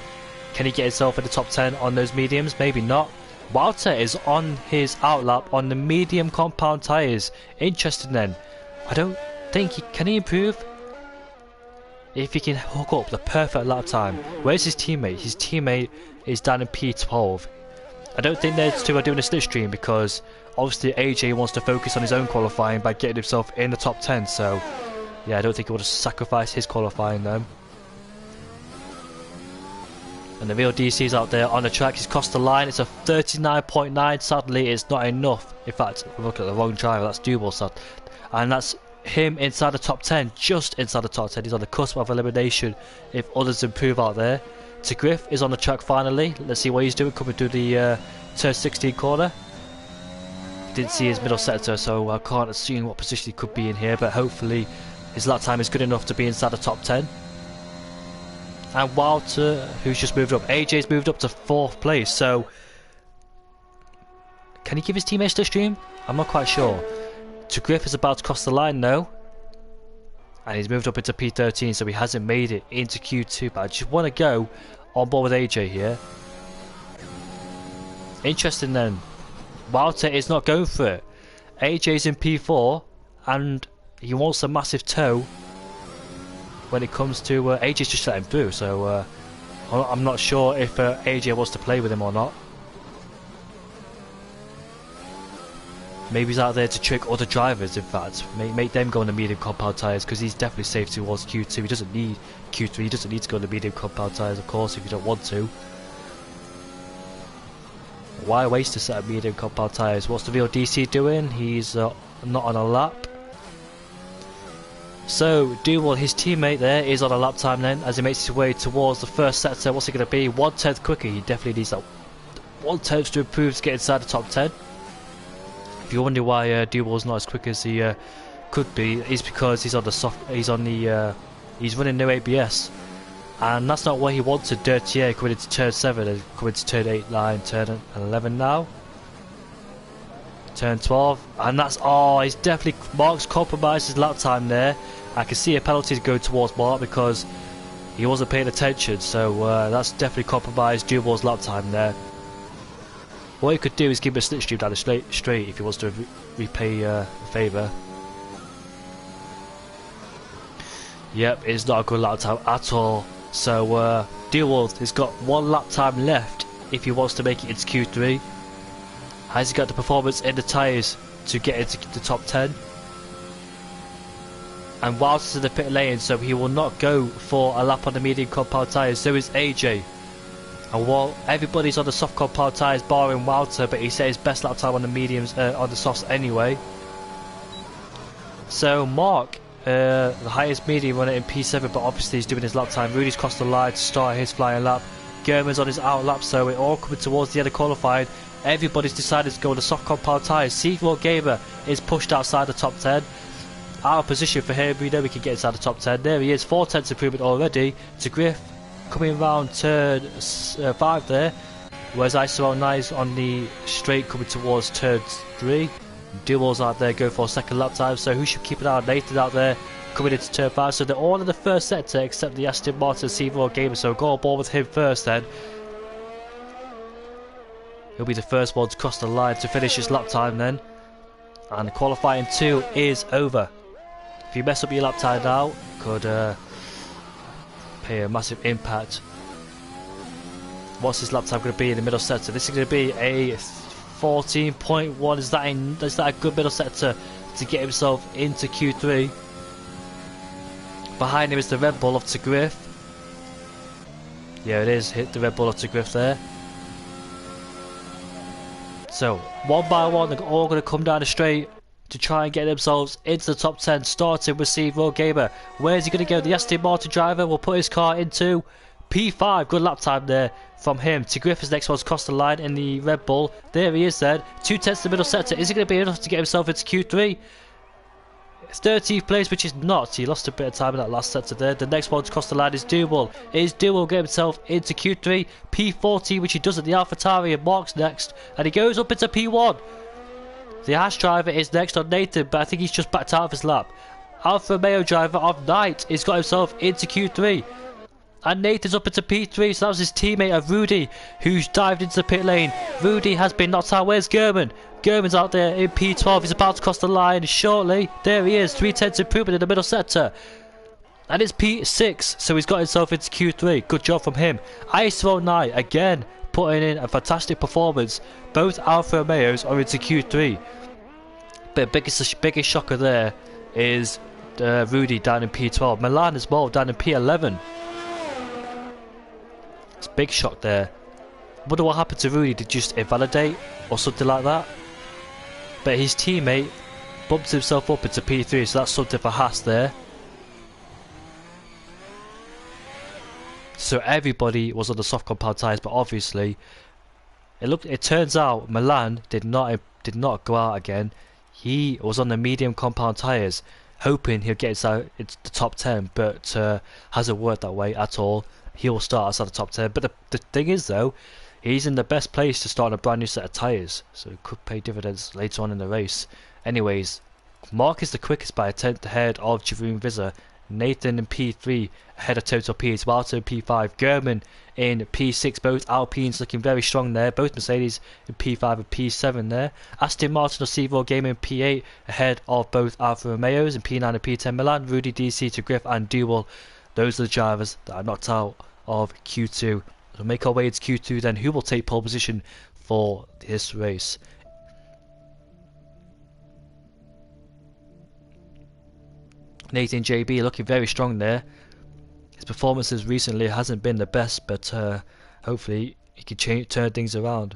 can he get himself in the top 10 on those mediums? Maybe not. Walter is on his outlap on the medium compound tyres. Interesting then. I don't think can he improve? If he can hook up the perfect lap time. Where's his teammate? His teammate is down in P12. I don't think those 2 are doing a slipstream because obviously AJ wants to focus on his own qualifying by getting himself in the top 10. So yeah, I don't think he would have sacrificed his qualifying though. And the real DC's out there on the track. He's crossed the line. It's a 39.9. Sadly, it's not enough. In fact, look at the wrong driver. That's Dubel, sad. And that's him inside the top 10. Just inside the top 10. He's on the cusp of elimination if others improve out there. To Griff is on the track finally. Let's see what he's doing coming through the turn 16 corner. Didn't see his middle sector, so I can't assume what position he could be in here. But hopefully his lap time is good enough to be inside the top 10. And Walter, who's just moved up, AJ's moved up to 4th place, so can he give his teammates the stream? I'm not quite sure. To Griff is about to cross the line though, and he's moved up into P13, so he hasn't made it into Q2, but I just want to go on board with AJ here. Interesting then, Walter is not going for it. AJ's in P4 and he wants a massive toe when it comes to AJ's just let him through, so I'm not sure if AJ wants to play with him or not. Maybe he's out there to trick other drivers, in fact. Make them go on the medium compound tyres, because he's definitely safe towards Q2. He doesn't need Q3, he doesn't need to go on the medium compound tyres, of course, if you don't want to. Why waste a set of medium compound tyres? What's the real DC doing? He's not on a lap. So, Duval, his teammate there, is on a lap time then, as he makes his way towards the first sector. What's it going to be? 1/10 quicker. He definitely needs that 1/10 to improve to get inside the top 10. If you wonder why Duval's not as quick as he could be, it's because he's on the soft. He's running no ABS. And that's not what he wanted. Dirty Air coming into turn 7 and coming to turn 8, 9, turn 11 now. Turn 12. And that's, oh, he's definitely, Mark's compromised his lap time there. I can see a penalty go towards Mark because he wasn't paying attention. So that's definitely compromised Duval's lap time there. What he could do is give him a slipstream down the straight if he wants to repay the favour. Yep, it's not a good lap time at all. So Duval has got 1 lap time left if he wants to make it into Q3. Has he got the performance in the tyres to get into the top 10? And Walter's in the pit lane, so he will not go for a lap on the medium compound tyres. So is AJ. And while everybody's on the soft compound tyres barring Walter, but he set his best lap time on the mediums, on the softs anyway. So Mark, the highest medium runner in P7, but obviously he's doing his lap time. Rudy's crossed the line to start his flying lap. German's on his out lap, so we're all coming towards the end of qualifying. Everybody's decided to go on the soft compound tyres. Seymour Gamer is pushed outside the top 10. Out of position for him, we know we can get inside the top 10. There he is, 4 tenths improvement already to Griff, coming round turn 5 there. Whereas ISO I is on the straight coming towards turn 3. Duval's out there going for a second lap time, so who should keep an eye on? Nathan out there coming into turn 5. So they're all in the first sector except the Aston Martin Seymour Gamer, so go on board with him first then. He'll be the first one to cross the line to finish his lap time then. And qualifying 2 is over. If you mess up your lap time now, could pay a massive impact. What's his lap time going to be in the middle sector? This is going to be a 14.1. Is that a good middle sector to get himself into Q3? Behind him is the Red Bull of Griff. Yeah, it is. Hit the Red Bull of Griff there. So, one by one, they're all going to come down the straight to try and get themselves into the top 10, starting with Seymour Gamer. Where's he going to go? The Aston Martin driver will put his car into P5. Good lap time there from him. To Griffith's next one's crossed the line in the Red Bull. There he is then. 2 tenths the middle sector. Is he going to be enough to get himself into Q3? It's 13th place, which is not. He lost a bit of time in that last sector there. The next one to cross the line is Duval. Is Duval get himself into Q3? P40, which he does at the AlphaTauri, and Mark's next. And he goes up into P1. The Haas driver is next on Nathan, but I think he's just backed out of his lap. Alfa Romeo driver of Knight has got himself into Q3. And Nathan's up into P3, so that was his teammate of Rudy, who's dived into the pit lane. Rudy has been knocked out. Where's German? German's out there in P12. He's about to cross the line shortly. There he is, 3 tenths improvement in the middle sector. And it's P6, so he's got himself into Q3. Good job from him. ISO I again putting in a fantastic performance. Both Alfa Romeos are into Q3. But biggest shocker there is Rudy down in P12. Milan as well down in P11. It's a big shock there. Wonder what happened to Rudy. Did he just invalidate or something like that? But his teammate bumped himself up into P3, so that's something for Haas there. So everybody was on the soft compound tyres, but obviously it turns out Milan did not go out again. He was on the medium compound tyres, hoping he'll get into the top 10, but hasn't worked that way at all. He will start outside the top 10. But the thing is though, he's in the best place to start a brand new set of tyres, so it could pay dividends later on in the race. Anyways, Mark is the quickest by a tenth ahead of Jeroen Visser. Nathan in P3 ahead of Total P as well, in P5. German in P6, both Alpines looking very strong there. Both Mercedes in P5 and P7 there. Aston Martin or Seymour Gamer in P8 ahead of both Alfa Romeos in P9 and P10. Milan, Rudy, DC to Griff and Duval. Those are the drivers that are knocked out of Q2. We'll make our way into Q2 then. Who will take pole position for this race? Nathan JB looking very strong there. His performances recently hasn't been the best, but hopefully he can turn things around.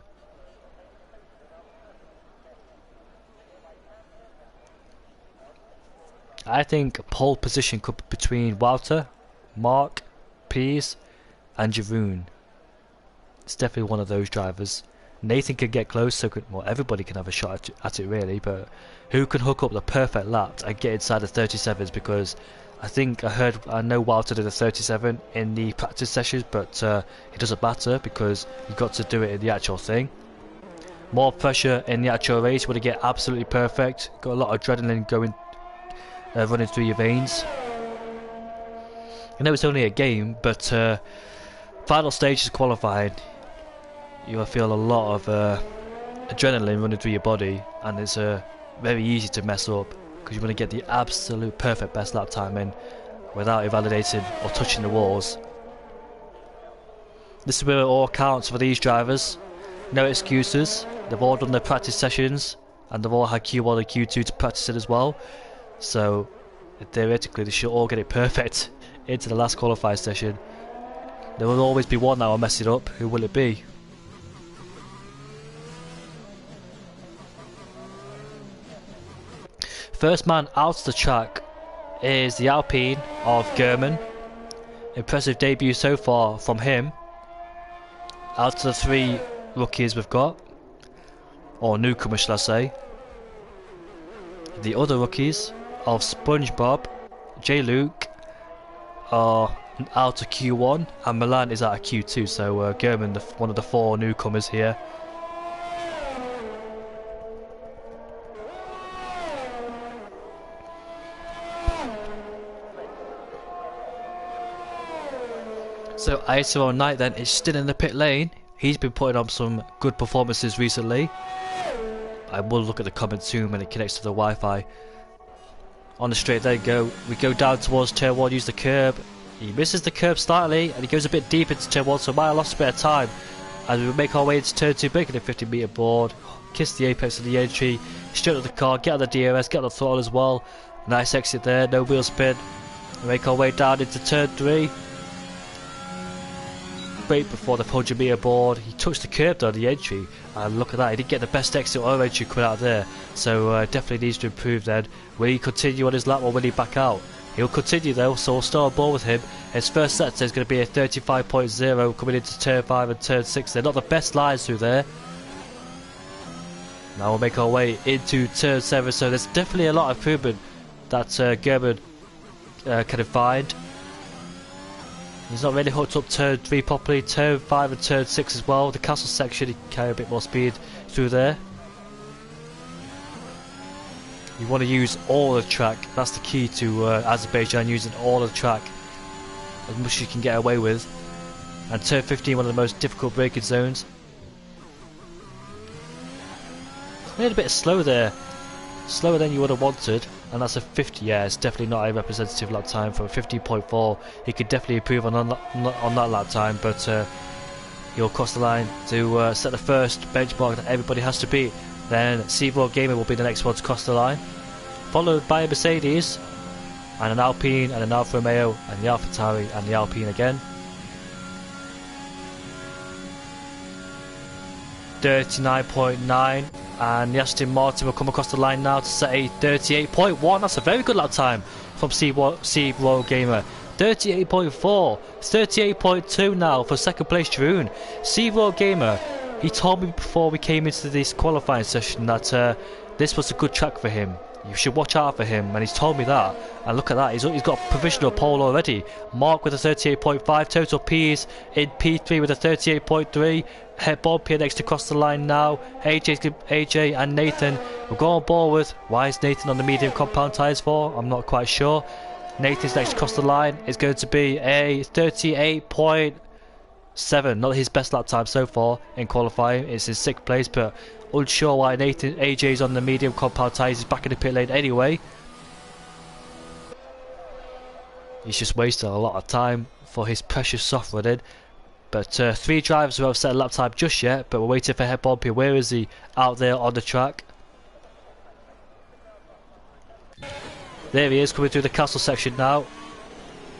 I think pole position could be between Walter, Mark, Pease and Jeroen. It's definitely one of those drivers. Nathan can get close, so well, everybody can have a shot at it really, but who can hook up the perfect lap and get inside the 37s? Because I know Walter did a 37 in the practice sessions, but it doesn't matter because you've got to do it in the actual thing. More pressure in the actual race, you want to get absolutely perfect. Got a lot of adrenaline going, running through your veins. I know it's only a game, but final stage is qualifying. You will feel a lot of adrenaline running through your body, and it's very easy to mess up because you want to get the absolute perfect best lap time in without invalidating or touching the walls. This is where it all counts for these drivers. No excuses. They've all done their practice sessions and they've all had Q1 and Q2 to practice it as well. So theoretically they should all get it perfect into the last qualifying session. There will always be one that will mess it up. Who will it be? First man out of the track is the Alpine of German. Impressive debut so far from him. Out of the 3 rookies we've got, or newcomers shall I say. The other rookies of SpongeBob, J-Luke are out of Q1 and Milan is out of Q2, so German, one of the 4 newcomers here. So ISO Knight then is still in the pit lane. He's been putting on some good performances recently. I will look at the comments soon when it connects to the Wi-Fi. On the straight, there you go. We go down towards turn 1, use the curb. He misses the curb slightly and he goes a bit deep into turn 1, so I might have lost a bit of time. As we make our way into turn 2, breaking the 50-metre board. Kiss the apex of the entry. Straight up the car, get on the DRS, get on the throttle as well. Nice exit there, no wheel spin. We make our way down into turn 3. Right before the 100-metre board, he touched the curb down the entry, and look at that, he didn't get the best exit or entry coming out there, so definitely needs to improve then. Will he continue on his lap or will he back out? He'll continue though, so we'll start on board with him. His first sector is going to be a 35.0 coming into turn 5 and turn 6. They're not the best lines through there. Now we'll make our way into turn 7, so there's definitely a lot of improvement that German can find. He's not really hooked up turn 3 properly, turn 5 and turn 6 as well. The castle section, he can carry a bit more speed through there. You want to use all the track, that's the key to Azerbaijan, using all of the track as much as you can get away with. And turn 15, one of the most difficult braking zones. Made a bit slow there, slower than you would have wanted. And that's a 50, yeah, it's definitely not a representative lap time for a 50.4. He could definitely improve on that lap time, but he'll cross the line to set the first benchmark that everybody has to beat. Then CRC Gamer will be the next one to cross the line, followed by a Mercedes, and an Alpine, and an Alfa Romeo, and the AlphaTauri, and the Alpine again. 39.9. And the Aston Martin will come across the line now to set a 38.1. That's a very good lap time from CRC Gamer. 38.4. It's 38.2 now for second place Jeroen. CRC Gamer, he told me before we came into this qualifying session that this was a good track for him. You should watch out for him, and he's told me that. And look at that, he's got a provisional pole already. Mark with a 38.5, total P's in P3 with a 38.3. Head Bob here next to cross the line now. AJ and Nathan will go on board with. Why is Nathan on the medium compound tyres for? I'm not quite sure. Nathan's next to cross the line is going to be a 38.7. Not his best lap time so far in qualifying. It's in 6th place, but unsure why AJ's on the medium compound tyres. He's back in the pit lane anyway. He's just wasted a lot of time for his precious soft running. But 3 drivers who have set a lap time just yet, but we're waiting for Head Bob here. Where is he? Out there on the track. There he is, coming through the castle section now.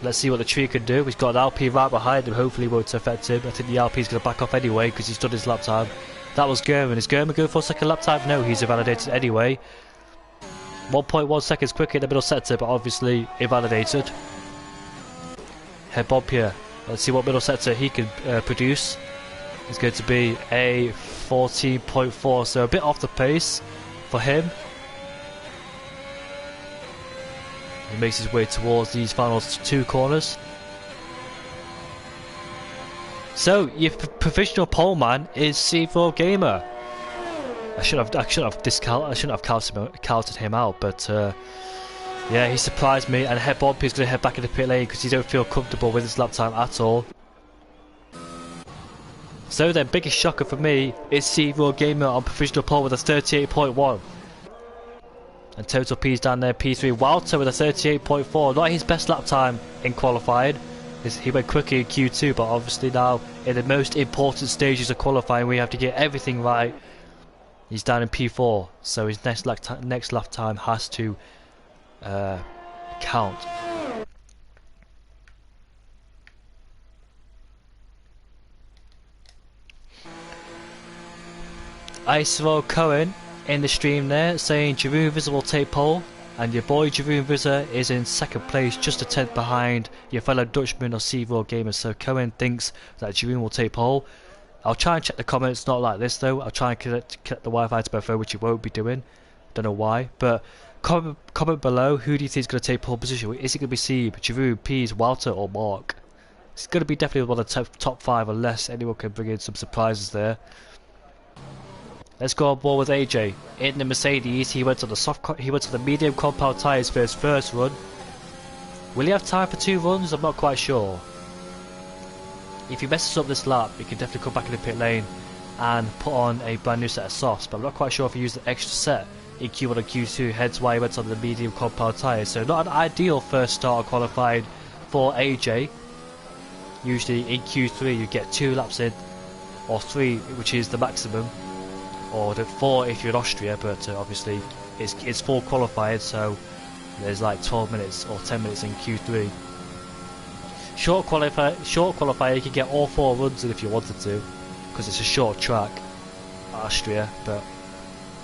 Let's see what the tree can do. He's got an Alpine right behind him, hopefully it won't affect him. I think the Alpine's going to back off anyway because he's done his lap time. That was German. Is German going for a second lap time? No, he's invalidated anyway. 1.1 seconds quicker in the middle sector, but obviously invalidated. Head Bob here. Let's see what middle sector he can produce. is going to be a 14.4, so a bit off the pace for him. He makes his way towards these final 2 corners. So your provisional pole man is C4 Gamer. I shouldn't have counted him out, but yeah, he surprised me. And Head Bob is going to head back in the pit lane because he don't feel comfortable with his lap time at all. So the biggest shocker for me is C4 Gamer on provisional pole with a 38.1. And Total P's down there, P3. Walter with a 38.4. Not his best lap time in qualifying. He went quicker in Q2, but obviously now in the most important stages of qualifying we have to get everything right. He's down in P4, so his next lap time has to count. I saw Cohen in the stream there saying Jeroen Visser will take pole, and your boy Jeroen Visser is in 2nd place, just a 10th behind your fellow Dutchman or C4 Gamer. So Cohen thinks that Jeroen will take pole. I'll try and check the comments, not like this though. I'll try and connect the Wi-Fi to my phone, which you won't be doing. Don't know why, but comment below who do you think is going to take pole position. Is it going to be Seb, Jeroen, Pease, Walter or Mark? It's going to be definitely one of the top 5 unless anyone can bring in some surprises there. Let's go on board with AJ in the Mercedes. He went to the medium compound tyres for his first run. Will he have time for 2 runs? I'm not quite sure. If he messes up this lap, he can definitely come back in the pit lane and put on a brand new set of softs. But I'm not quite sure if he used the extra set in Q1 and Q2, hence why he went on the medium compound tyres. So not an ideal first start qualified for AJ. Usually in Q3 you get 2 laps in, or 3, which is the maximum, or 4 if you're in Austria, but obviously it's full qualified, so there's like 12 minutes or 10 minutes in Q3. Short qualifier you can get all 4 runs in if you wanted to, because it's a short track, Austria, but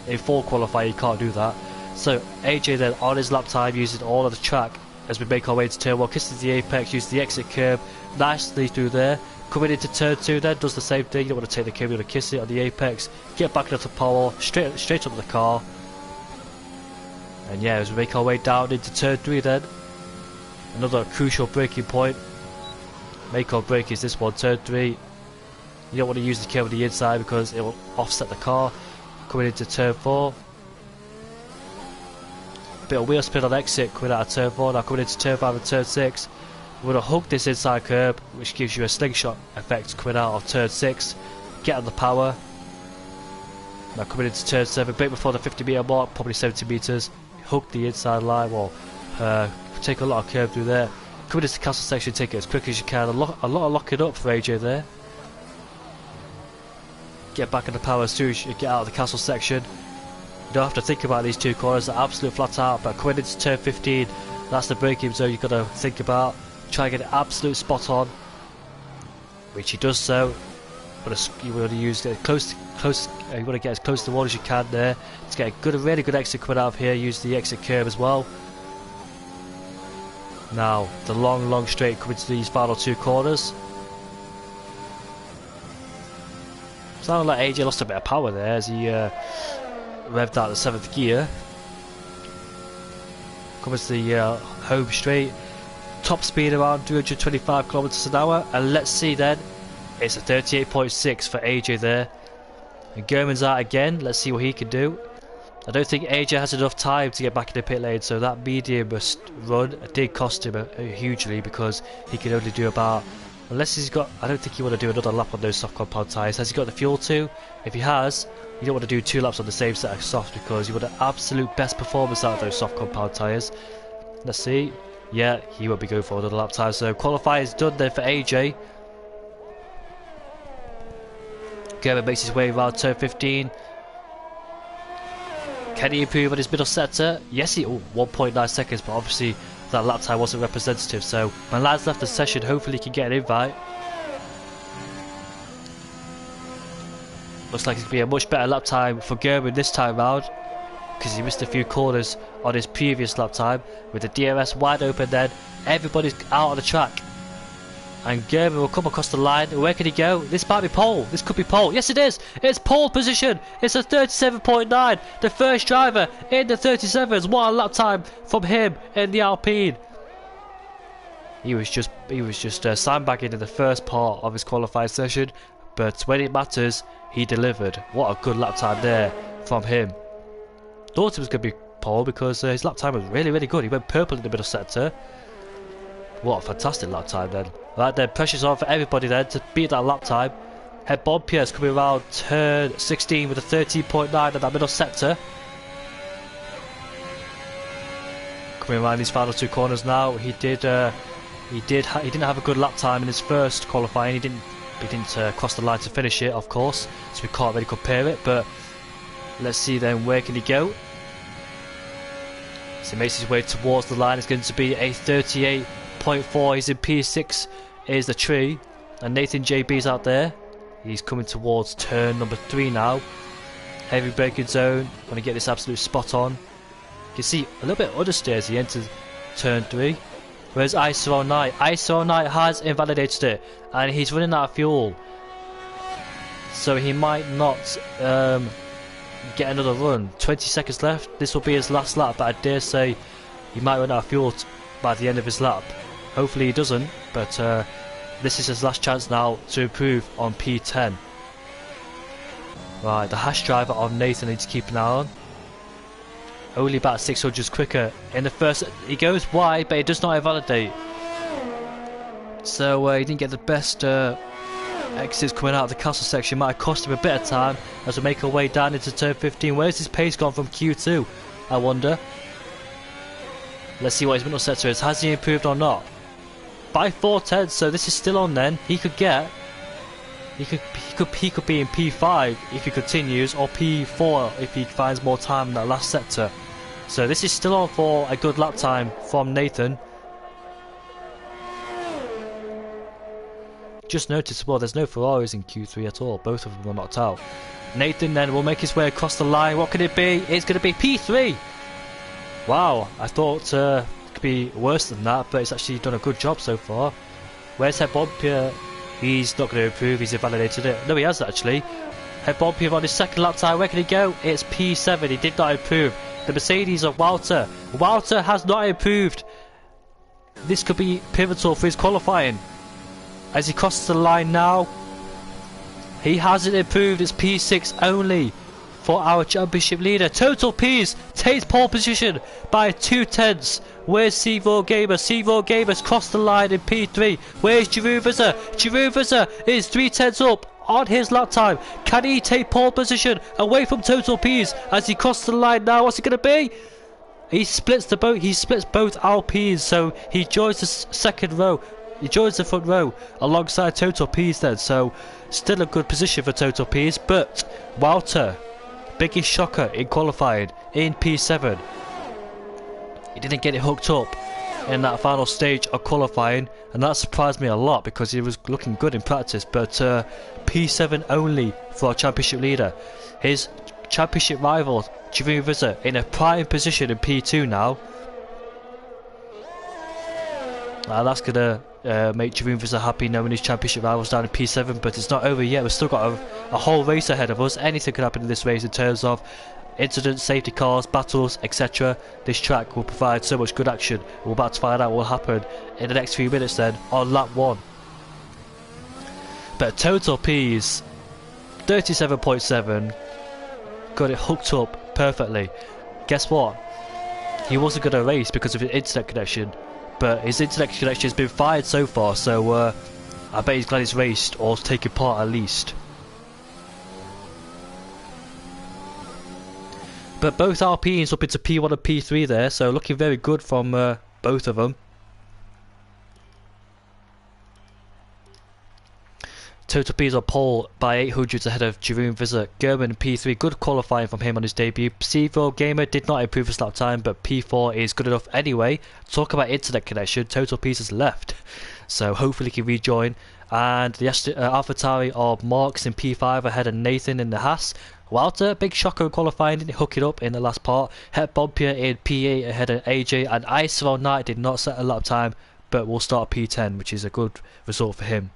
in full qualifier you can't do that. So AJ then on his lap time using all of the track as we make our way to turn 1, kisses the apex, uses the exit curb nicely through there. Coming into turn 2 then, does the same thing. You don't want to take the curb, you want to kiss it on the apex, get back into power, straight up the car. And yeah, as we make our way down into turn 3 then, another crucial braking point. Make or break is this one, turn 3. You don't want to use the curb on the inside because it will offset the car. Coming into turn 4. Bit of wheel spin on exit coming out of turn 4. Now coming into turn 5 and turn 6. We're going to hook this inside curb, which gives you a slingshot effect coming out of turn 6. Get on the power. Now coming into turn 7, bit before the 50 metre mark, probably 70 metres. Hook the inside line, or take a lot of curb through there. Coming into the castle section, take it as quick as you can. A lot of locking up for AJ there. Get back in the power as soon as you get out of the castle section. You don't have to think about these 2 corners, they're absolute flat out, but coming into turn 15, that's the braking zone you've got to think about. Try and get it absolute spot on, which he does so. But you want to use it close. You want to get as close to the wall as you can there to get a really good exit coming out of here. Use the exit curve as well. Now the long straight coming to these final 2 corners. Sounded like AJ lost a bit of power there as he revved out the 7th gear. Coming to the home straight. Top speed around 225 kilometers an hour, and let's see then, it's a 38.6 for AJ there. And German's out again, let's see what he can do. I don't think AJ has enough time to get back in the pit lane, so that medium run did cost him hugely, because he can only do about, unless he's got, I don't think he want to do another lap on those soft compound tyres. Has he got the fuel to? If he has, you don't want to do 2 laps on the same set of softs, because you want the absolute best performance out of those soft compound tyres. Let's see. Yeah, he won't be going for another lap time, so qualify is done there for AJ. German makes his way around turn 15. Can he improve on his middle sector? Yes, 1.9 seconds, but obviously that lap time wasn't representative, so when lads left the session, hopefully he can get an invite. Looks like it's going to be a much better lap time for German this time round, because he missed a few corners on his previous lap time. With the DRS wide open then, everybody's out on the track. And Gerben will come across the line. Where can he go? This might be pole. This could be pole. Yes, it is. It's pole position. It's a 37.9. The first driver in the 37s. What a lap time from him in the Alpine. He was just sandbagging in the first part of his qualifying session, but when it matters, he delivered. What a good lap time there from him. Thought it was going to be pole because his lap time was really, really good. He went purple in the middle sector. What a fantastic lap time then. Right then, pressure's on for everybody then to beat that lap time. Head Bonpierre's coming around turn 16 with a 13.9 in that middle sector. Coming around these final two corners now. He didn't have a good lap time in his first qualifying. He didn't cross the line to finish it, of course, so we can't really compare it. But let's see then, where can he go? So he makes his way towards the line. It's going to be a 38.4. He's in P6 is the tree, and Nathan JB's out there. He's coming towards turn number 3 now. Heavy braking zone. Want to get this absolute spot on. You can see a little bit understeer as he enters turn 3. Whereas ISO 09? ISO 09 has invalidated it, and he's running out of fuel. So he might not get another run. 20 seconds left. This will be his last lap, but I dare say he might run out of fuel by the end of his lap. Hopefully he doesn't, but this is his last chance now to improve on P10. Right, the hash driver of Nathan needs to keep an eye on. Only about 600s quicker in the first. He goes wide, but he does not invalidate. So he didn't get the best exits coming out of the castle section. Might have cost him a bit of time as we make our way down into turn 15. Where's his pace gone from Q2? I wonder. Let's see what his middle sector is. Has he improved or not? By 4/10, so this is still on then. He could be in P5 if he continues, or P4 if he finds more time in that last sector. So this is still on for a good lap time from Nathan. Just noticed, well, there's no Ferraris in Q3 at all. Both of them are knocked out. Nathan then will make his way across the line. What could it be? It's going to be P3. Wow, I thought it could be worse than that, but it's actually done a good job so far. Where's Head Bonpierre? He's not going to improve, he's invalidated it. No, he has actually. Head Bonpierre on his second lap time. Where can he go? It's P7. He did not improve. The Mercedes of Walter. Walter has not improved. This could be pivotal for his qualifying. As he crosses the line now, he hasn't improved. It's P6 only for our championship leader. Total P's takes pole position by 2/10. Where's C4 Gamer? C4 Gamer's crossed the line in P3. Where's Jeroen Visser? Jeroen Visser is 3/10 up on his lap time. Can he take pole position away from Total P's as he crosses the line now? What's it going to be? He splits the boat. He splits both Alpines, so he joins the second row. He joins the front row alongside Total P's then. So still a good position for Total P's, but Walter, biggest shocker in qualifying in P7. He didn't get it hooked up in that final stage of qualifying, and that surprised me a lot because he was looking good in practice. But P7 only for our championship leader. His championship rival Jeroen Visser in a prime position in P2 now. That's gonna make Jeroen Visser happy knowing his championship rivals down in P7, but it's not over yet. We've still got a whole race ahead of us. Anything could happen in this race in terms of incidents, safety cars, battles, etc. This track will provide so much good action. We're about to find out what will happen in the next few minutes then on lap 1. But Total P's 37.7 got it hooked up perfectly. Guess what? He wasn't going to race because of his internet connection, but his internet connection has been fired so far, so I bet he's glad he's raced or taken part at least. But both Alpines up into P1 and P3 there, so looking very good from both of them. Total P's on pole by 800s ahead of Jeroen Visser. Gerben P3, good qualifying from him on his debut. C4 Gamer did not improve his lap time, but P4 is good enough anyway. Talk about internet connection, Total P's has left, so hopefully he can rejoin. And the AlphaTauri of Marks in P5 ahead of Nathan in the Haas. Walter, big shocker in qualifying, didn't hook it up in the last part. Het Bonpierre in P8 ahead of AJ, and ISO Knight did not set a lap time, but we'll start P10, which is a good result for him.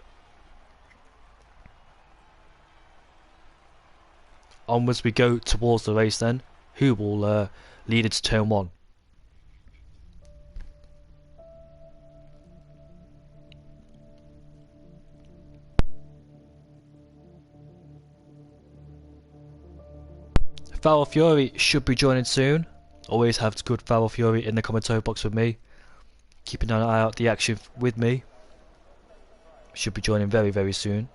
Onwards we go towards the race then. Who will lead into turn 1? Farrell Fury should be joining soon. Always have good Farrell Fury in the commentary box with me. Keeping an eye out the action with me. Should be joining very, very soon.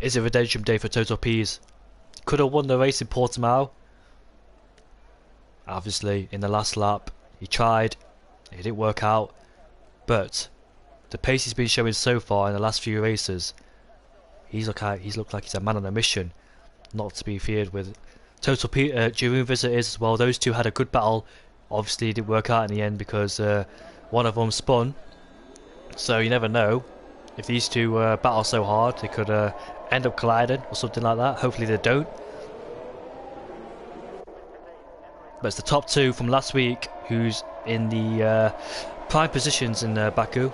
Is a redemption day for Total P's. Could have won the race in Portimao. Obviously, in the last lap, he tried. It didn't work out. But the pace he's been showing so far in the last few races, he's looked like he's a man on a mission, not to be feared with. Total P, Jeroen Visser is as well. Those two had a good battle. Obviously, it didn't work out in the end because one of them spun. So you never know. If these two battle so hard, they could end up colliding or something like that. Hopefully they don't. But it's the top two from last week who's in the prime positions in Baku.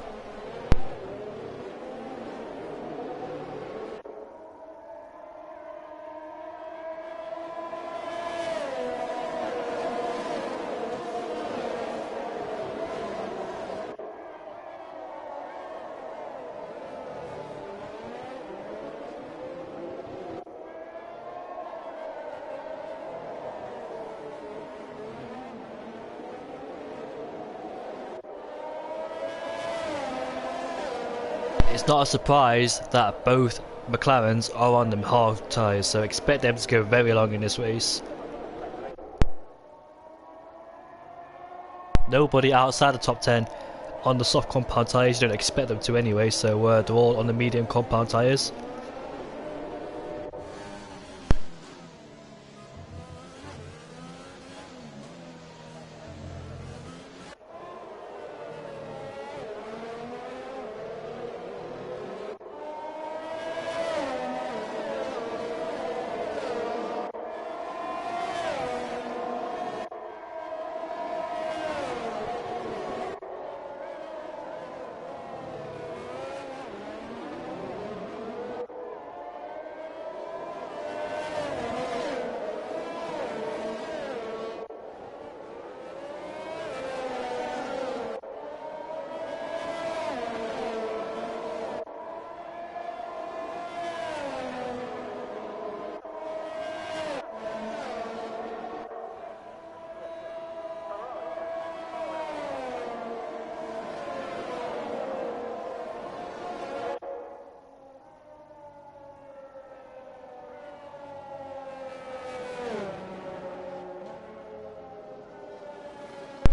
It's not a surprise that both McLarens are on them hard tyres, so expect them to go very long in this race. Nobody outside the top 10 on the soft compound tyres, you don't expect them to anyway, so they're all on the medium compound tyres.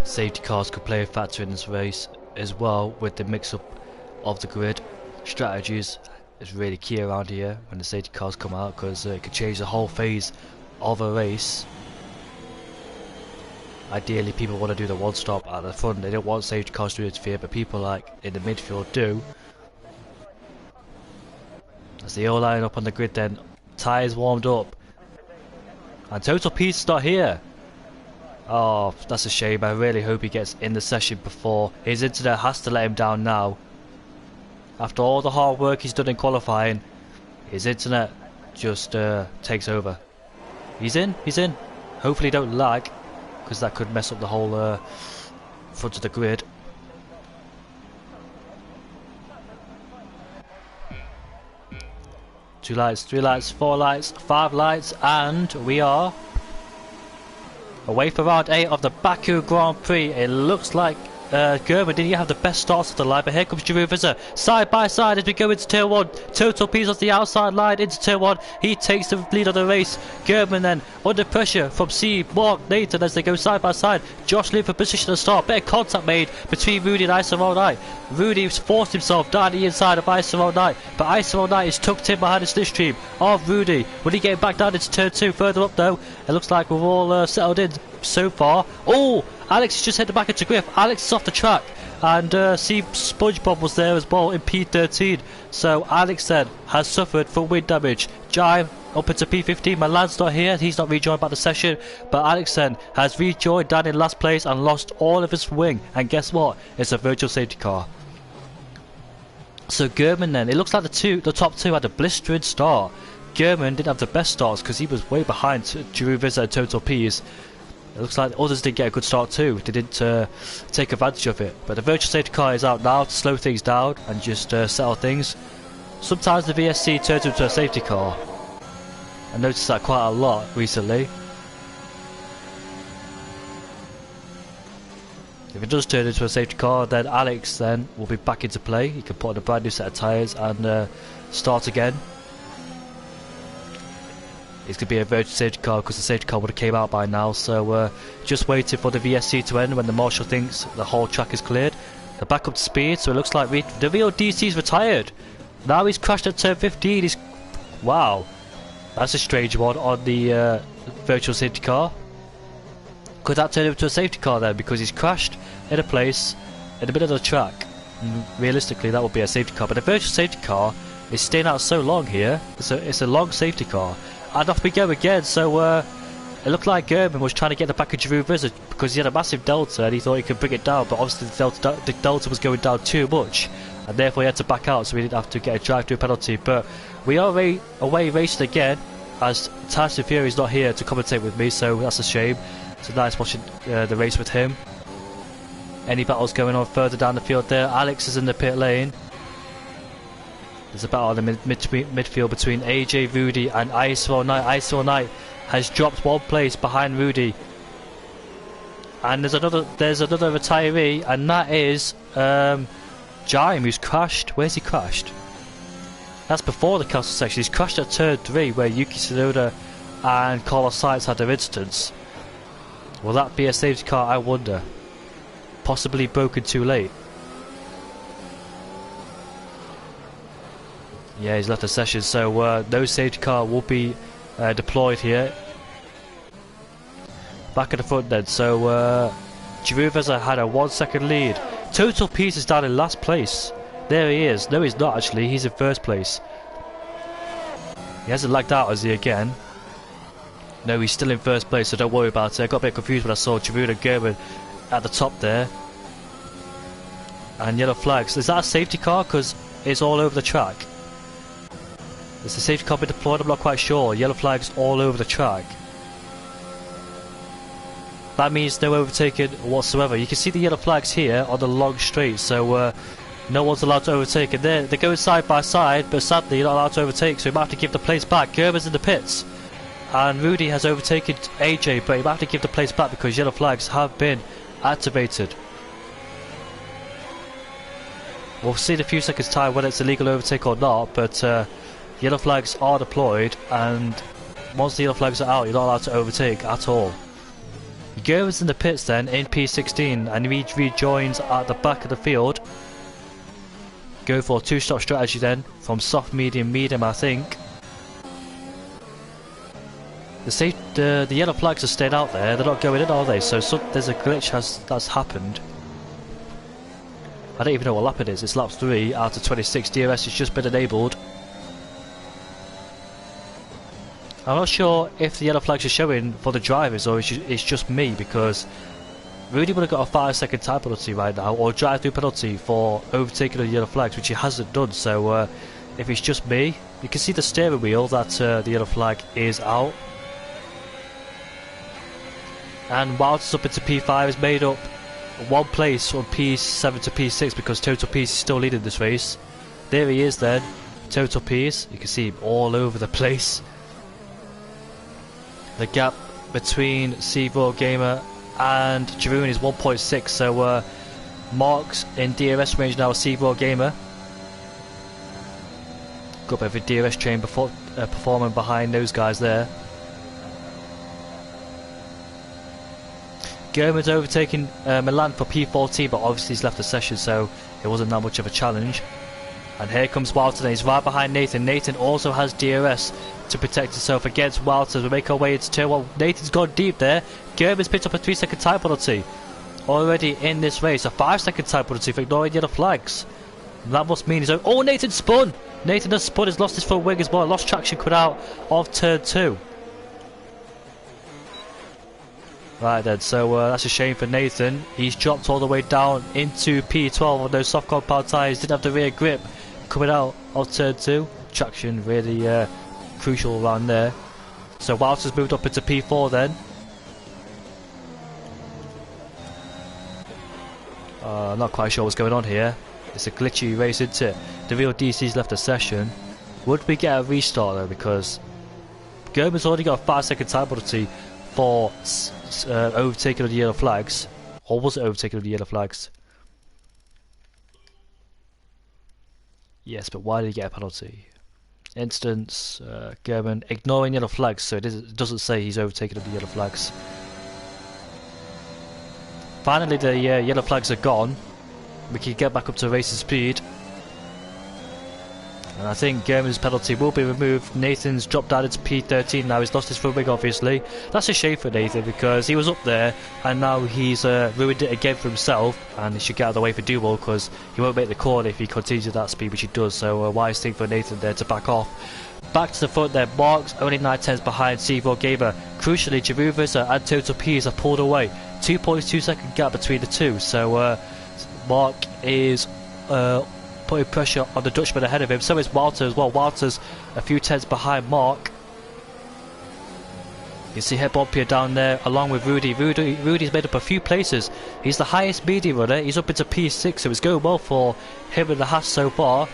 Safety cars could play a factor in this race as well, with the mix-up of the grid. Strategies is really key around here when the safety cars come out, because it could change the whole phase of a race. Ideally, people want to do the one stop at the front. They don't want safety cars to interfere, but people like in the midfield do. As they all line up on the grid, then tyres warmed up, and Total P's not here. Oh, that's a shame. I really hope he gets in the session before. His internet has to let him down now. After all the hard work he's done in qualifying, his internet just takes over. He's in, he's in. Hopefully don't lag, because that could mess up the whole front of the grid. Two lights, three lights, four lights, five lights, and we are away for round 8 of the Baku Grand Prix. It looks like German didn't have the best starts of the line, but here comes Giroud Vizza, side by side as we go into turn 1. Total P's off the outside line into turn 1. He takes the lead of the race. German then under pressure from C. Mark Nathan as they go side by side. Josh Lee for position to start. Better contact made between Rudy and ISO R08. Rudy forced himself down the inside of ISO R08, but ISO R08 is tucked in behind the slipstream of Rudy. Will he get back down into turn 2? Further up though, it looks like we're all settled in so far. Oh, Alex has just hit the back into Griff. Alex is off the track, and see SpongeBob was there as well in P13. So Alex then has suffered from wind damage. Jive up into P15. Milan's not here, he's not rejoined by the session, but Alex then has rejoined down in last place and lost all of his wing, and guess what? It's a virtual safety car. So German then, it looks like the top two had a blistering start. German didn't have the best starts because he was way behind Giroud Vizza and Total P's. It looks like others did get a good start too. They didn't take advantage of it. But the virtual safety car is out now to slow things down and just settle things. Sometimes the VSC turns into a safety car. I noticed that quite a lot recently. If it does turn into a safety car, then Alex then will be back into play. He can put on a brand new set of tyres and start again. It's going to be a virtual safety car because the safety car would have came out by now. So just waiting for the VSC to end when the marshal thinks the whole track is cleared. They're back up to speed, so it looks like the real DC's retired. Now he's crashed at turn 15. Wow, that's a strange one on the virtual safety car. Could that turn into a safety car then? Because he's crashed in a place in the middle of the track. And realistically, that would be a safety car. But the virtual safety car is staying out so long here. It's a long safety car. And off we go again. So it looked like Gerben was trying to get the back of Giroud Vizza because he had a massive delta and he thought he could bring it down. But obviously the delta was going down too much, and therefore he had to back out, so he didn't have to get a drive-through penalty. But we are away racing again, as Tyson Fury is not here to commentate with me, so that's a shame. So nice watching the race with him. Any battles going on further down the field there? Alex is in the pit lane. There's a battle in the midfield between AJ, Rudy and ISO R08. ISO R08 has dropped one place behind Rudy. And there's another retiree, and that is Jaime, who's crashed. Where's he crashed? That's before the castle section. He's crashed at turn 3 where Yuki Tsunoda and Carlos Sainz had their incidents. Will that be a safety car, I wonder? Possibly broken too late. Yeah, he's left the session, so no safety car will be deployed here. Back at the front then, so Giroud Vizza had a 1 second lead. Total Peace is down in last place. There he is. No, he's not actually, he's in first place. He hasn't lagged out, has he, again? No, he's still in first place, so don't worry about it. I got a bit confused when I saw Giroud and Gerben at the top there. And yellow flags. Is that a safety car? Because it's all over the track. Is the safety car been deployed? I'm not quite sure. Yellow flags all over the track. That means no overtaking whatsoever. You can see the yellow flags here on the long straight, so no one's allowed to overtake. And they're going side by side, but sadly you're not allowed to overtake, so you might have to give the place back. Gerben's in the pits. And Rudy has overtaken AJ, but he might have to give the place back because yellow flags have been activated. We'll see in a few seconds time whether it's a legal overtake or not, but yellow flags are deployed, and once the yellow flags are out, you're not allowed to overtake at all. Gerben's in the pits then in P16, and he rejoins at the back of the field. Go for a two-stop strategy then from soft, medium, medium, I think. The yellow flags are staying out there. They're not going in, are they? So there's a glitch that's happened. I don't even know what lap it is. It's lap 3 out of 26. DRS has just been enabled. I'm not sure if the yellow flags are showing for the drivers or it's just me, because Rudy would have got a 5-second time penalty right now, or drive-through penalty for overtaking the yellow flags, which he hasn't done. So if it's just me, you can see the steering wheel that the yellow flag is out. And whilst it's up into P5, is made up one place from P7 to P6 because Total Peace is still leading this race. There he is then, Total Peace. You can see him all over the place. The gap between C4 Gamer and Giroud is 1.6, so Mark's in DRS range now, C4 Gamer. Got a bit of a DRS chain before performing behind those guys there. German's overtaking Milan for P14, but obviously he's left the session, so it wasn't that much of a challenge. And here comes Walter, he's right behind Nathan. Nathan also has DRS to protect himself against Walter. We make our way into turn 1. Nathan's gone deep there. German's picked up a 3-second time penalty already in this race. A 5-second time penalty for ignoring the other flags. That must mean he's... Oh, Nathan spun! Nathan has spun, has lost his front wing as well. Lost traction cut out of turn 2. Right then, so that's a shame for Nathan. He's dropped all the way down into P12 on those soft compound tyres. Didn't have the rear grip coming out of turn 2. Traction really crucial around there. So Walter's moved up into P4 then. Not quite sure what's going on here. It's a glitchy race, isn't it? The real DC's left the session. Would we get a restart though? Because German's already got a 5-second time penalty for overtaking of the yellow flags. Or was it overtaking of the yellow flags? Yes, but why did he get a penalty? Instance, German ignoring yellow flags, so it doesn't say he's overtaken of the yellow flags. Finally the yellow flags are gone. We can get back up to racing speed. And I think German's penalty will be removed. Nathan's dropped down into P13 now. He's lost his front wing obviously. That's a shame for Nathan because he was up there and now he's ruined it again for himself, and he should get out of the way for Duval because he won't make the corner if he continues at that speed, which he does. So a wise thing for Nathan there to back off. Back to the front there, Mark's only 9/10 behind C4 Gamer. Crucially, Giroud Vizza and Total Peas have pulled away. 2.2 second gap between the two. So Mark is putting pressure on the Dutchman ahead of him. So is Walter as well. Walter's a few tenths behind Mark. You see Hebompier down there along with Rudy. Rudy's made up a few places. He's the highest medium runner. He's up into P6, so it's going well for him and the Haas so far.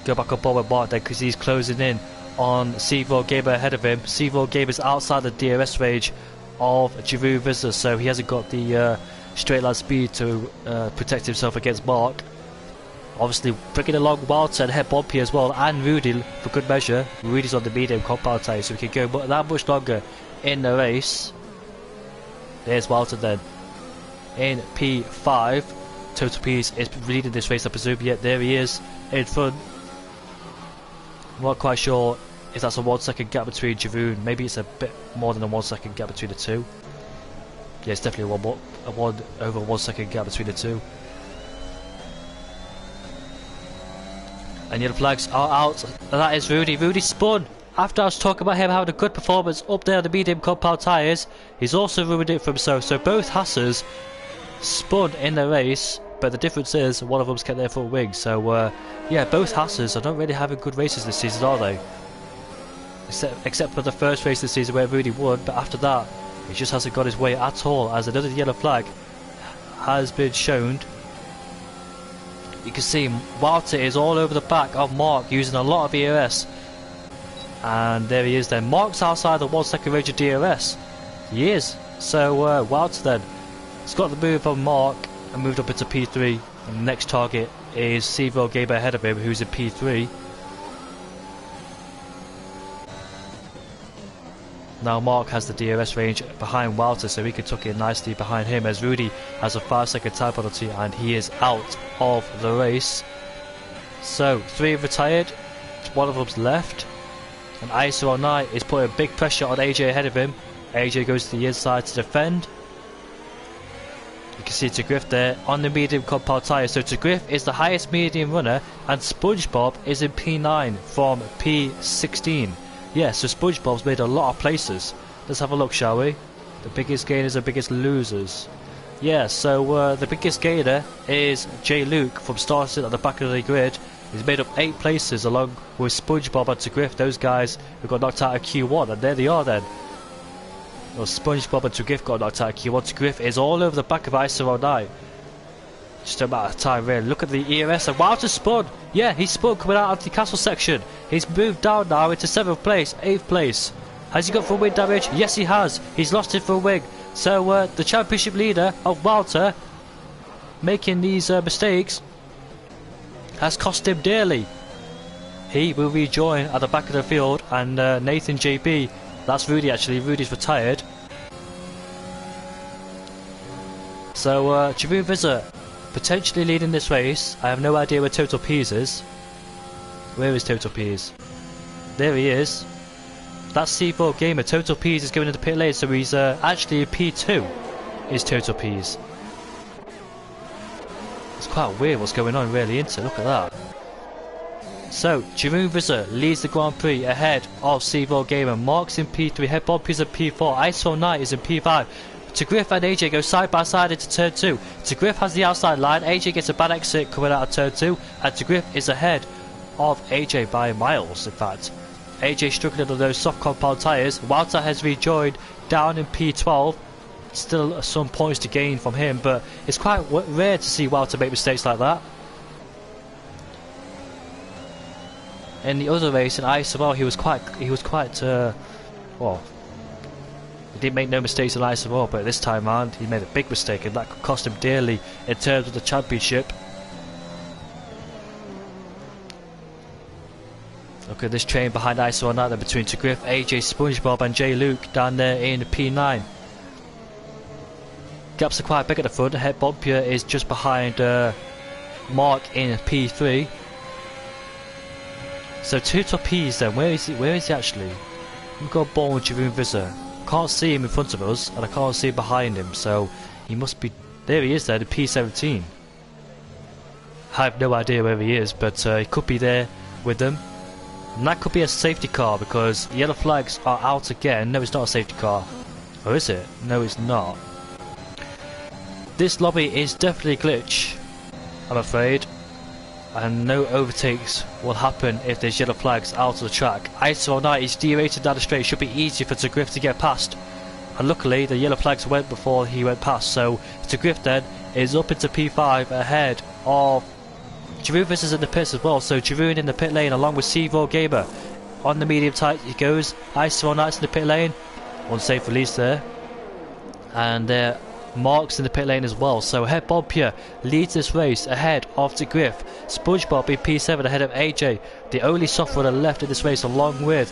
Go back up on with Mark then because he's closing in on C4 Gamer ahead of him. C4 Gamer's outside the DRS range of Giroud Vizza, so he hasn't got the straight line speed to protect himself against Mark. Obviously bringing along Walter and Hebompier as well, and Rudy for good measure. Rudy's on the medium compound tyre, so we can go that much longer in the race. There's Walter then in P5. Total Peas is leading this race I presume. Yet there he is in front. I'm not quite sure if that's a 1 second gap between Giroud. Maybe it's a bit more than a 1 second gap between the two. Yeah, it's definitely over 1 second gap between the two. And yellow flags are out. And that is Rudy. Rudy spun. After I was talking about him having a good performance up there on the medium compound tyres, he's also ruined it for himself. So both Hassers spun in the race, but the difference is one of them's kept their front wing. So yeah, both Hassers are not really having good races this season, are they? Except for the first race this season where Rudy won, but after that he just hasn't got his way at all, as another yellow flag has been shown. You can see Walter is all over the back of Mark using a lot of ERS, and there he is then. Mark's outside the 1 second range of DRS. He is. So Walter then has got the move on Mark and moved up into P3, and the next target is C4 Gamer ahead of him, who's in P3. Now Mark has the DRS range behind Walter, so he can tuck in nicely behind him, as Rudy has a 5 second time penalty and he is out of the race. So 3 have retired, 1 of them's left, and R09 is putting big pressure on AJ ahead of him. AJ goes to the inside to defend. You can see Griff there on the medium compound tyre. So Griff is the highest medium runner, and SpongeBob is in P9 from P16. Yeah, so SpongeBob's made a lot of places. Let's have a look, shall we? The biggest gainers and biggest losers. Yeah, so the biggest gainer is J. Luke from starting at the back of the grid. He's made up 8 places along with SpongeBob and Griff, those guys who got knocked out of Q1, and there they are then. Well, SpongeBob and Griff got knocked out of Q1. Griff is all over the back of R09. Just a matter of time, really. Look at the ERS, and Walter spun. Yeah, he spun coming out of the castle section. He's moved down now into 7th place, 8th place. Has he got front wing damage? Yes, he has. He's lost his front wing. So the championship leader of Walter making these mistakes has cost him dearly. He will rejoin at the back of the field, and Nathan JB, that's Rudy actually, Rudy's retired. So Jeroen Visser potentially leading this race. I have no idea where Total Peas is. Where is Total Peas? There he is. That's C4 Gamer. Total Peas is going into pit lane, so he's actually P2 is Total Peas. It's quite weird what's going on really, isn't it? Look at that. So Jeroen Visser leads the Grand Prix ahead of C4 Gamer. Mark's in P3, Head Bob is in P4, ISO9 is in P5. Griff and AJ go side by side into turn 2. Griff has the outside line, AJ gets a bad exit coming out of turn 2, and Griff is ahead of AJ by miles in fact. AJ struggling on those soft compound tyres. Walter has rejoined down in P12. Still some points to gain from him, but it's quite rare to see Walter make mistakes like that. In the other race in ISO, he was quite well, he didn't make no mistakes in ISO, but this time around he made a big mistake, and that could cost him dearly in terms of the championship. Look at this train behind ISO on that, then between Griff, AJ, SpongeBob and J Luke down there in P9. Gaps are quite big at the front. Head Bompier is just behind Mark in P3. So two top P's then. Where is he actually? We've got Ball with Jeroen Visser. Can't see him in front of us, and I can't see him behind him, so he must be... There he is there, the P17. I have no idea where he is, but he could be there with them. And that could be a safety car, because the yellow flags are out again. No, it's not a safety car. Or is it? No, it's not. This lobby is definitely a glitch, I'm afraid. And no overtakes will happen if there's yellow flags out of the track. ISO 9 is derated down the straight. Should be easier for Griff to get past. And luckily the yellow flags went before he went past. So Griff then is up into P5 ahead of Jeroen Visser's in the pits as well. So Jeroen in the pit lane along with C4 Gamer. On the medium tight he goes. ISO 9's in the pit lane. Unsafe release there. And Mark's in the pit lane as well. So Head Bompier leads this race ahead of Griff. SpongeBob in P7 ahead of AJ. The only soft runner left in this race along with.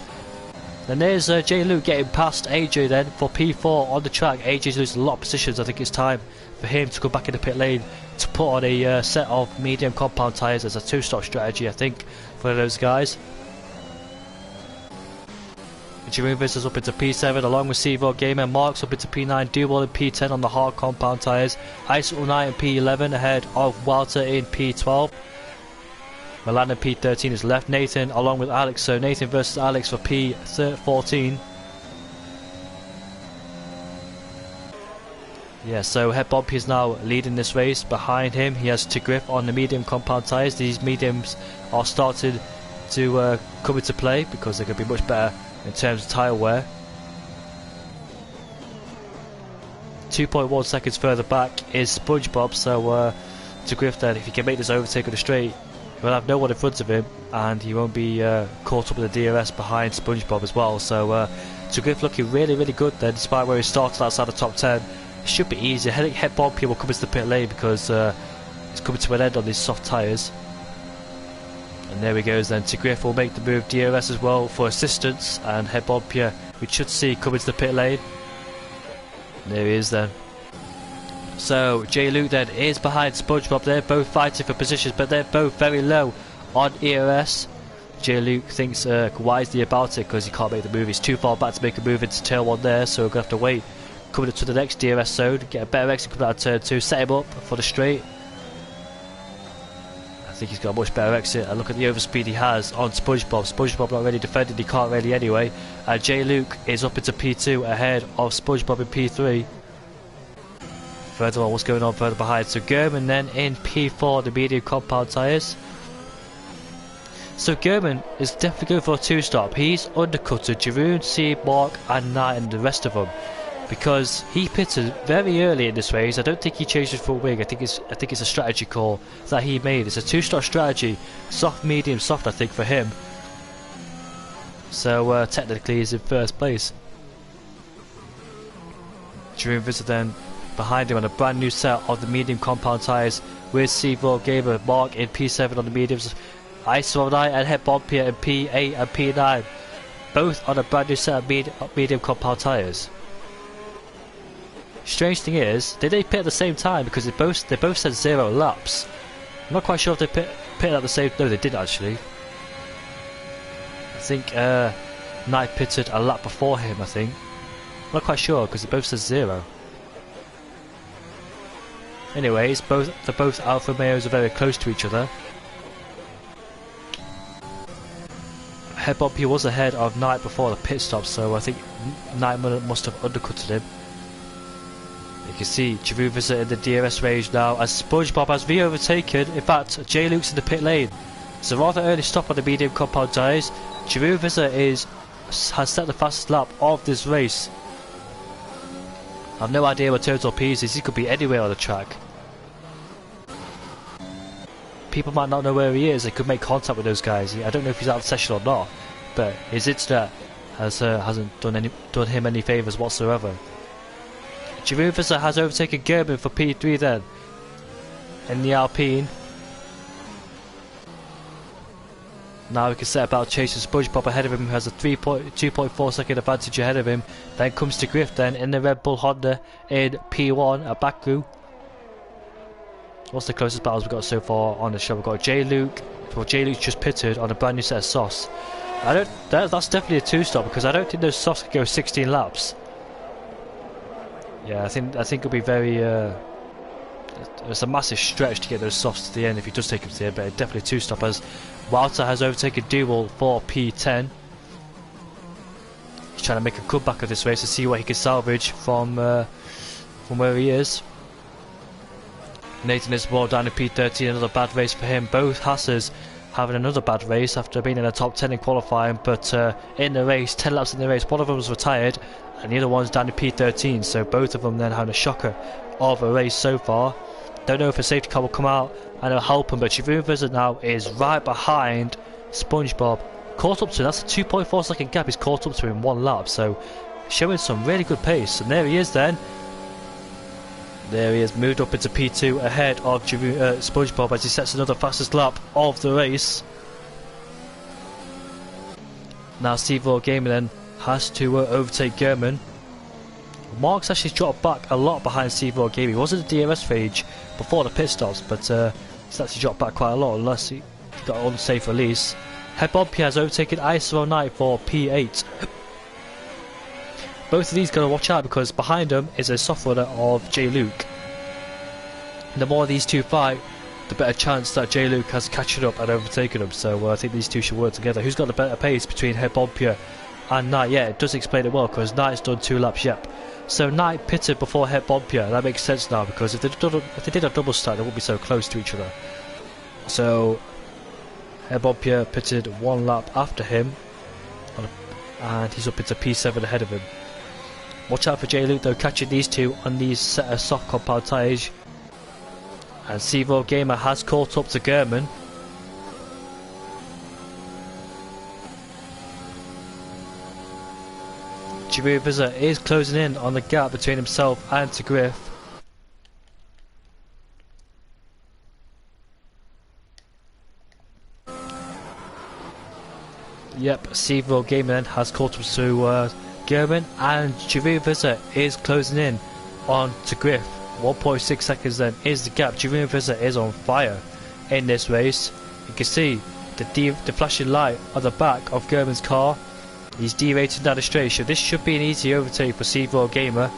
Then there's J Luke getting past AJ then for P4 on the track. AJ's losing a lot of positions. I think it's time for him to go back in the pit lane to put on a set of medium compound tyres as a two-stop strategy, I think, for those guys. Jeroen Visser's up into P7 along with C4 Gamer. Mark's up into P9, Dual in P10 on the hard compound tyres. ISO 9 in P11 ahead of Walter in P12. Milan in P13 is left. Nathan along with Alex, so Nathan versus Alex for P14. Yeah, so Head Bob is now leading this race. Behind him he has Griff on the medium compound tyres. These mediums are starting to come into play because they're going to be much better in terms of tyre wear. 2.1 seconds further back is SpongeBob, so Griff then, if he can make this overtake on the straight, he will have no one in front of him and he won't be caught up with the DRS behind SpongeBob as well. So Griff looking really good then, despite where he started outside the top 10. It should be easy. Head Bomb will come into the pit lane because it's coming to an end on these soft tyres. And there he goes then. Griff will make the move. DRS as well for assistance, and Head Bomb we should see come into the pit lane. And there he is then. So J Luke then is behind SpongeBob. They're both fighting for positions, but they're both very low on ERS. J Luke thinks wisely about it because he can't make the move. He's too far back to make a move into turn 1 there, so we're going to have to wait. Coming up to the next DRS zone, get a better exit coming out of turn 2, set him up for the straight. I think he's got a much better exit, and look at the overspeed he has on SpongeBob. SpongeBob not really defending, he can't really anyway. And J Luke is up into P2 ahead of SpongeBob in P3. Further on, what's going on further behind? So German then in P4, the medium compound tyres. So German is definitely going for a 2-stop. He's undercutted Jeroen, C, Mark and Knight and the rest of them, because he pitted very early in this race. I don't think he changed his full wing. I think it's a strategy call that he made. It's a 2-stop strategy, soft, medium, soft I think for him. So technically he's in first place. Drew Visser then behind him on a brand new set of the medium compound tyres with C4 Gamer, Mark in P7 on the mediums, I S5 and Het Bompier in P8 and P9, both on a brand new set of medium compound tyres. Strange thing is, did they pit at the same time? Because they both said 0 laps. I'm not quite sure if they pitted at the same. No, they did actually. I think Knight pitted a lap before him. I think. I'm not quite sure because they both said 0. Anyways, both Alfa Romeos are very close to each other. Het Bompier was ahead of Knight before the pit stop, so I think Knight must have undercutted him. You can see Drew Visser in the DRS range now as SpongeBob has re-overtaken. In fact, J Luke's in the pit lane. It's a rather early stop on the medium compound tyres. Drew Visser has set the fastest lap of this race. I've no idea what total P's is. He could be anywhere on the track. People might not know where he is. They could make contact with those guys. I don't know if he's out of session or not, but his internet hasn't done him any favours whatsoever. Drew Visser has overtaken Gerben for P3 then in the Alpine. Now we can set about chasing SpongeBob ahead of him, who has a 2.4 second advantage ahead of him. Then comes to Griff then in the Red Bull Honda in P1 at Baku. What's the closest battles we've got so far on the show? We've got J Luke. Well, J Luke's just pitted on a brand new set of softs. That's definitely a 2-stop because I don't think those softs can go 16 laps. Yeah, I think it'll be very. It's a massive stretch to get those softs to the end if he does take him to the end, but definitely 2-stop as Walter has overtaken Duel for P10. He's trying to make a comeback of this race to see what he can salvage from where he is. Nathan Isbell down to P13, another bad race for him. Both Hassers having another bad race after being in the top 10 in qualifying, but in the race, 10 laps in the race, one of them was retired and the other one's down to P13, so both of them then having a shocker of a race so far. Don't know if a safety car will come out and it'll help him, but Drew Visser now is right behind SpongeBob. Caught up to him, that's a 2.4 second gap he's caught up to in one lap, so showing some really good pace. And there he is then. There he is, moved up into P2 ahead of SpongeBob as he sets another fastest lap of the race. Now C4 Gamer then has to overtake German. Mark's actually dropped back a lot behind C4 Gamer. He was in the DRS range before the pit stops, but he's actually dropped back quite a lot unless he got an unsafe release. Het Bompier has overtaken I S5 for P8. Both of these gotta watch out because behind them is a soft runner of J Luke. The more these two fight, the better chance that J Luke has catching up and overtaking them. So I think these two should work together. Who's got the better pace between Het Bompier and Knight? Yeah, it does explain it well because Knight's done 2 laps. Yep. So Knight pitted before Het Bompier. That makes sense now because if they did a double stack, they wouldn't be so close to each other. So Het Bompier pitted 1 lap after him, and he's up into P7 ahead of him. Watch out for J Luke though, catching these two on these set of soft compound tyres. And C4 Gamer has caught up to German. Drew Visser is closing in on the gap between himself and to Griff. Yep, C4 Gamer then has caught up to German, and Drew Visser is closing in on to Griff. 1.6 seconds then is the gap. Drew Visser is on fire in this race. You can see the flashing light on the back of German's car. He's derating down the straight, so this should be an easy overtake for C4 Gamer.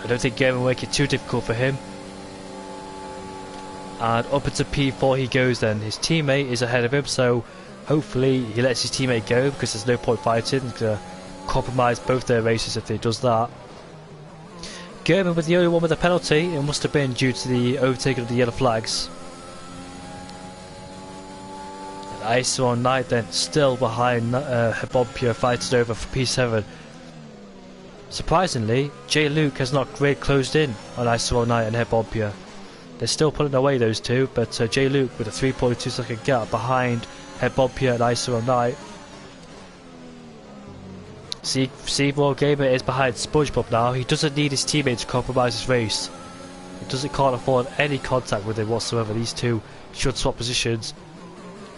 I don't think German will make it too difficult for him. And up into P4 he goes then. His teammate is ahead of him, so hopefully he lets his teammate go because there's no point fighting. He's going to compromise both their races if he does that. German was the only one with a penalty. It must have been due to the overtaking of the yellow flags. And I1 Knight then still behind Het Bompier, fighting over for P7. Surprisingly, J Luke has not great closed in on I1 Knight and Het Bompier. They're still pulling away those two, but J Luke with a 3.2 second gap behind Het Bompier and I1 Knight. Seymour Gamer is behind SpongeBob now. He doesn't need his teammate to compromise his race. He can't afford any contact with him whatsoever. These two should swap positions.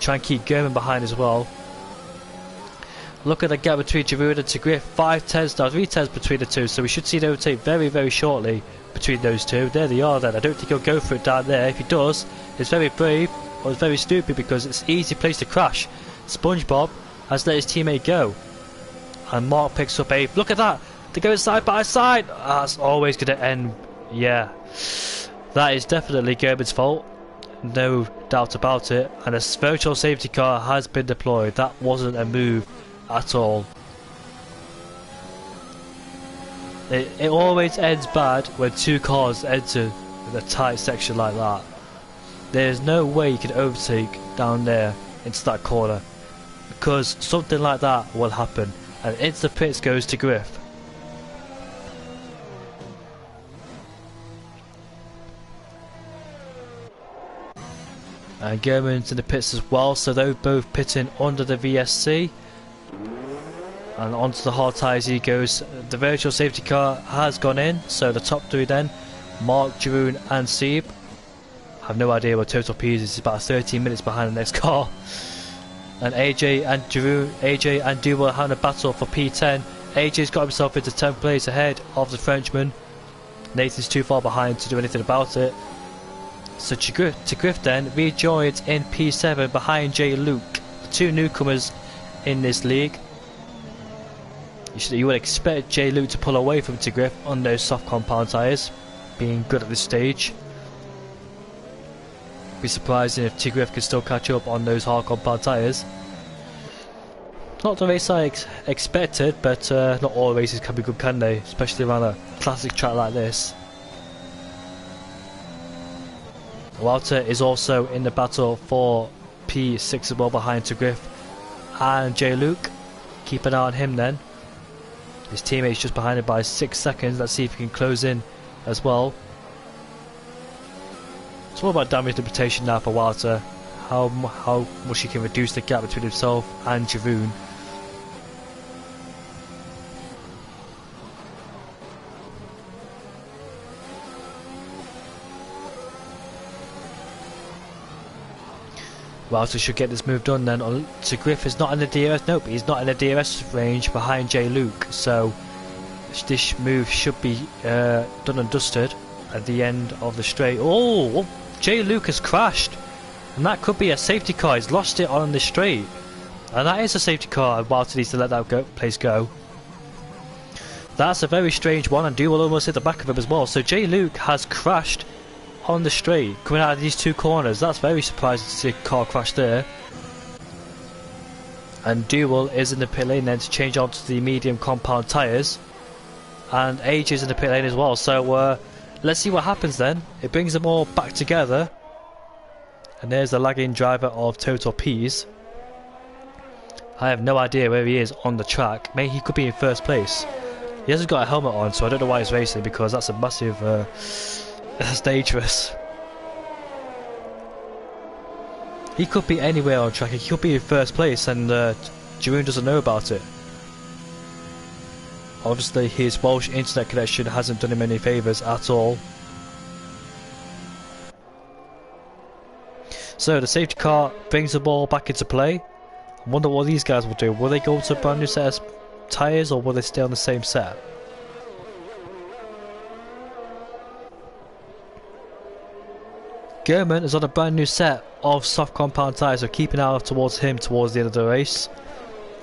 Try and keep German behind as well. Look at the gap between Giroud and Tigriff. 5 tenths now, 3 tenths between the two. So we should see an overtake very, very shortly between those two. There they are then. I don't think he'll go for it down there. If he does, it's very brave or it's very stupid because it's an easy place to crash. SpongeBob has let his teammate go. And Mark picks up Abe. Look at that! They're going side by side! That's always going to end. Yeah. That is definitely Gerben's fault. No doubt about it. And a virtual safety car has been deployed. That wasn't a move at all. It always ends bad when two cars enter in a tight section like that. There's no way you can overtake down there into that corner. Because something like that will happen. And into the pits goes to Griff. And German's in the pits as well, so they're both pitting under the VSC. And onto the hard tyres he goes. The virtual safety car has gone in, so the top three then, Mark, Jeroen and Sieb. I have no idea what Total P is. It's about 13 minutes behind the next car. And AJ and Jeroen, AJ and Duval having a battle for P10. AJ's got himself into 10th place ahead of the Frenchman. Nathan's too far behind to do anything about it. So Tigriff then rejoins in P7 behind J Luke. The two newcomers in this league. You would expect J Luke to pull away from Tigriff on those soft compound tyres, being good at this stage. Be surprising if Tigriff can still catch up on those hard compound tyres. Not the race I expected, but not all races can be good, can they? Especially around a classic track like this. Walter is also in the battle for P6 as well behind Tigriff and J Luke. Keep an eye on him then. His teammate's just behind him by 6 seconds. Let's see if he can close in as well. It's all about damage limitation now for Walter. How much he can reduce the gap between himself and Jeroen. Walter should get this move done then. Tigriff is not in the DRS. Nope, he's not in the DRS range behind J Luke. So this move should be done and dusted at the end of the straight. Oh, J Luke has crashed. And that could be a safety car. He's lost it on the straight. And that is a safety car. And Walter needs to let that place go. That's a very strange one. And Duval almost hit the back of him as well. So J Luke has crashed on the straight coming out of these two corners. That's very surprising to see a car crash there. And Duval is in the pit lane then to change onto the medium compound tyres. And AJ is in the pit lane as well. So let's see what happens then. It brings them all back together. And there's the lagging driver of Total P's. I have no idea where he is on the track. Maybe he could be in first place. He hasn't got a helmet on, so I don't know why he's racing, because that's a massive... that's dangerous. He could be anywhere on track. He could be in first place, and Jeroen doesn't know about it. Obviously, his Welsh internet connection hasn't done him any favours at all. So the safety car brings the ball back into play. I wonder what these guys will do. Will they go to a brand new set of tyres, or will they stay on the same set? German is on a brand new set of soft compound tyres, so keep an eye out towards him towards the end of the race.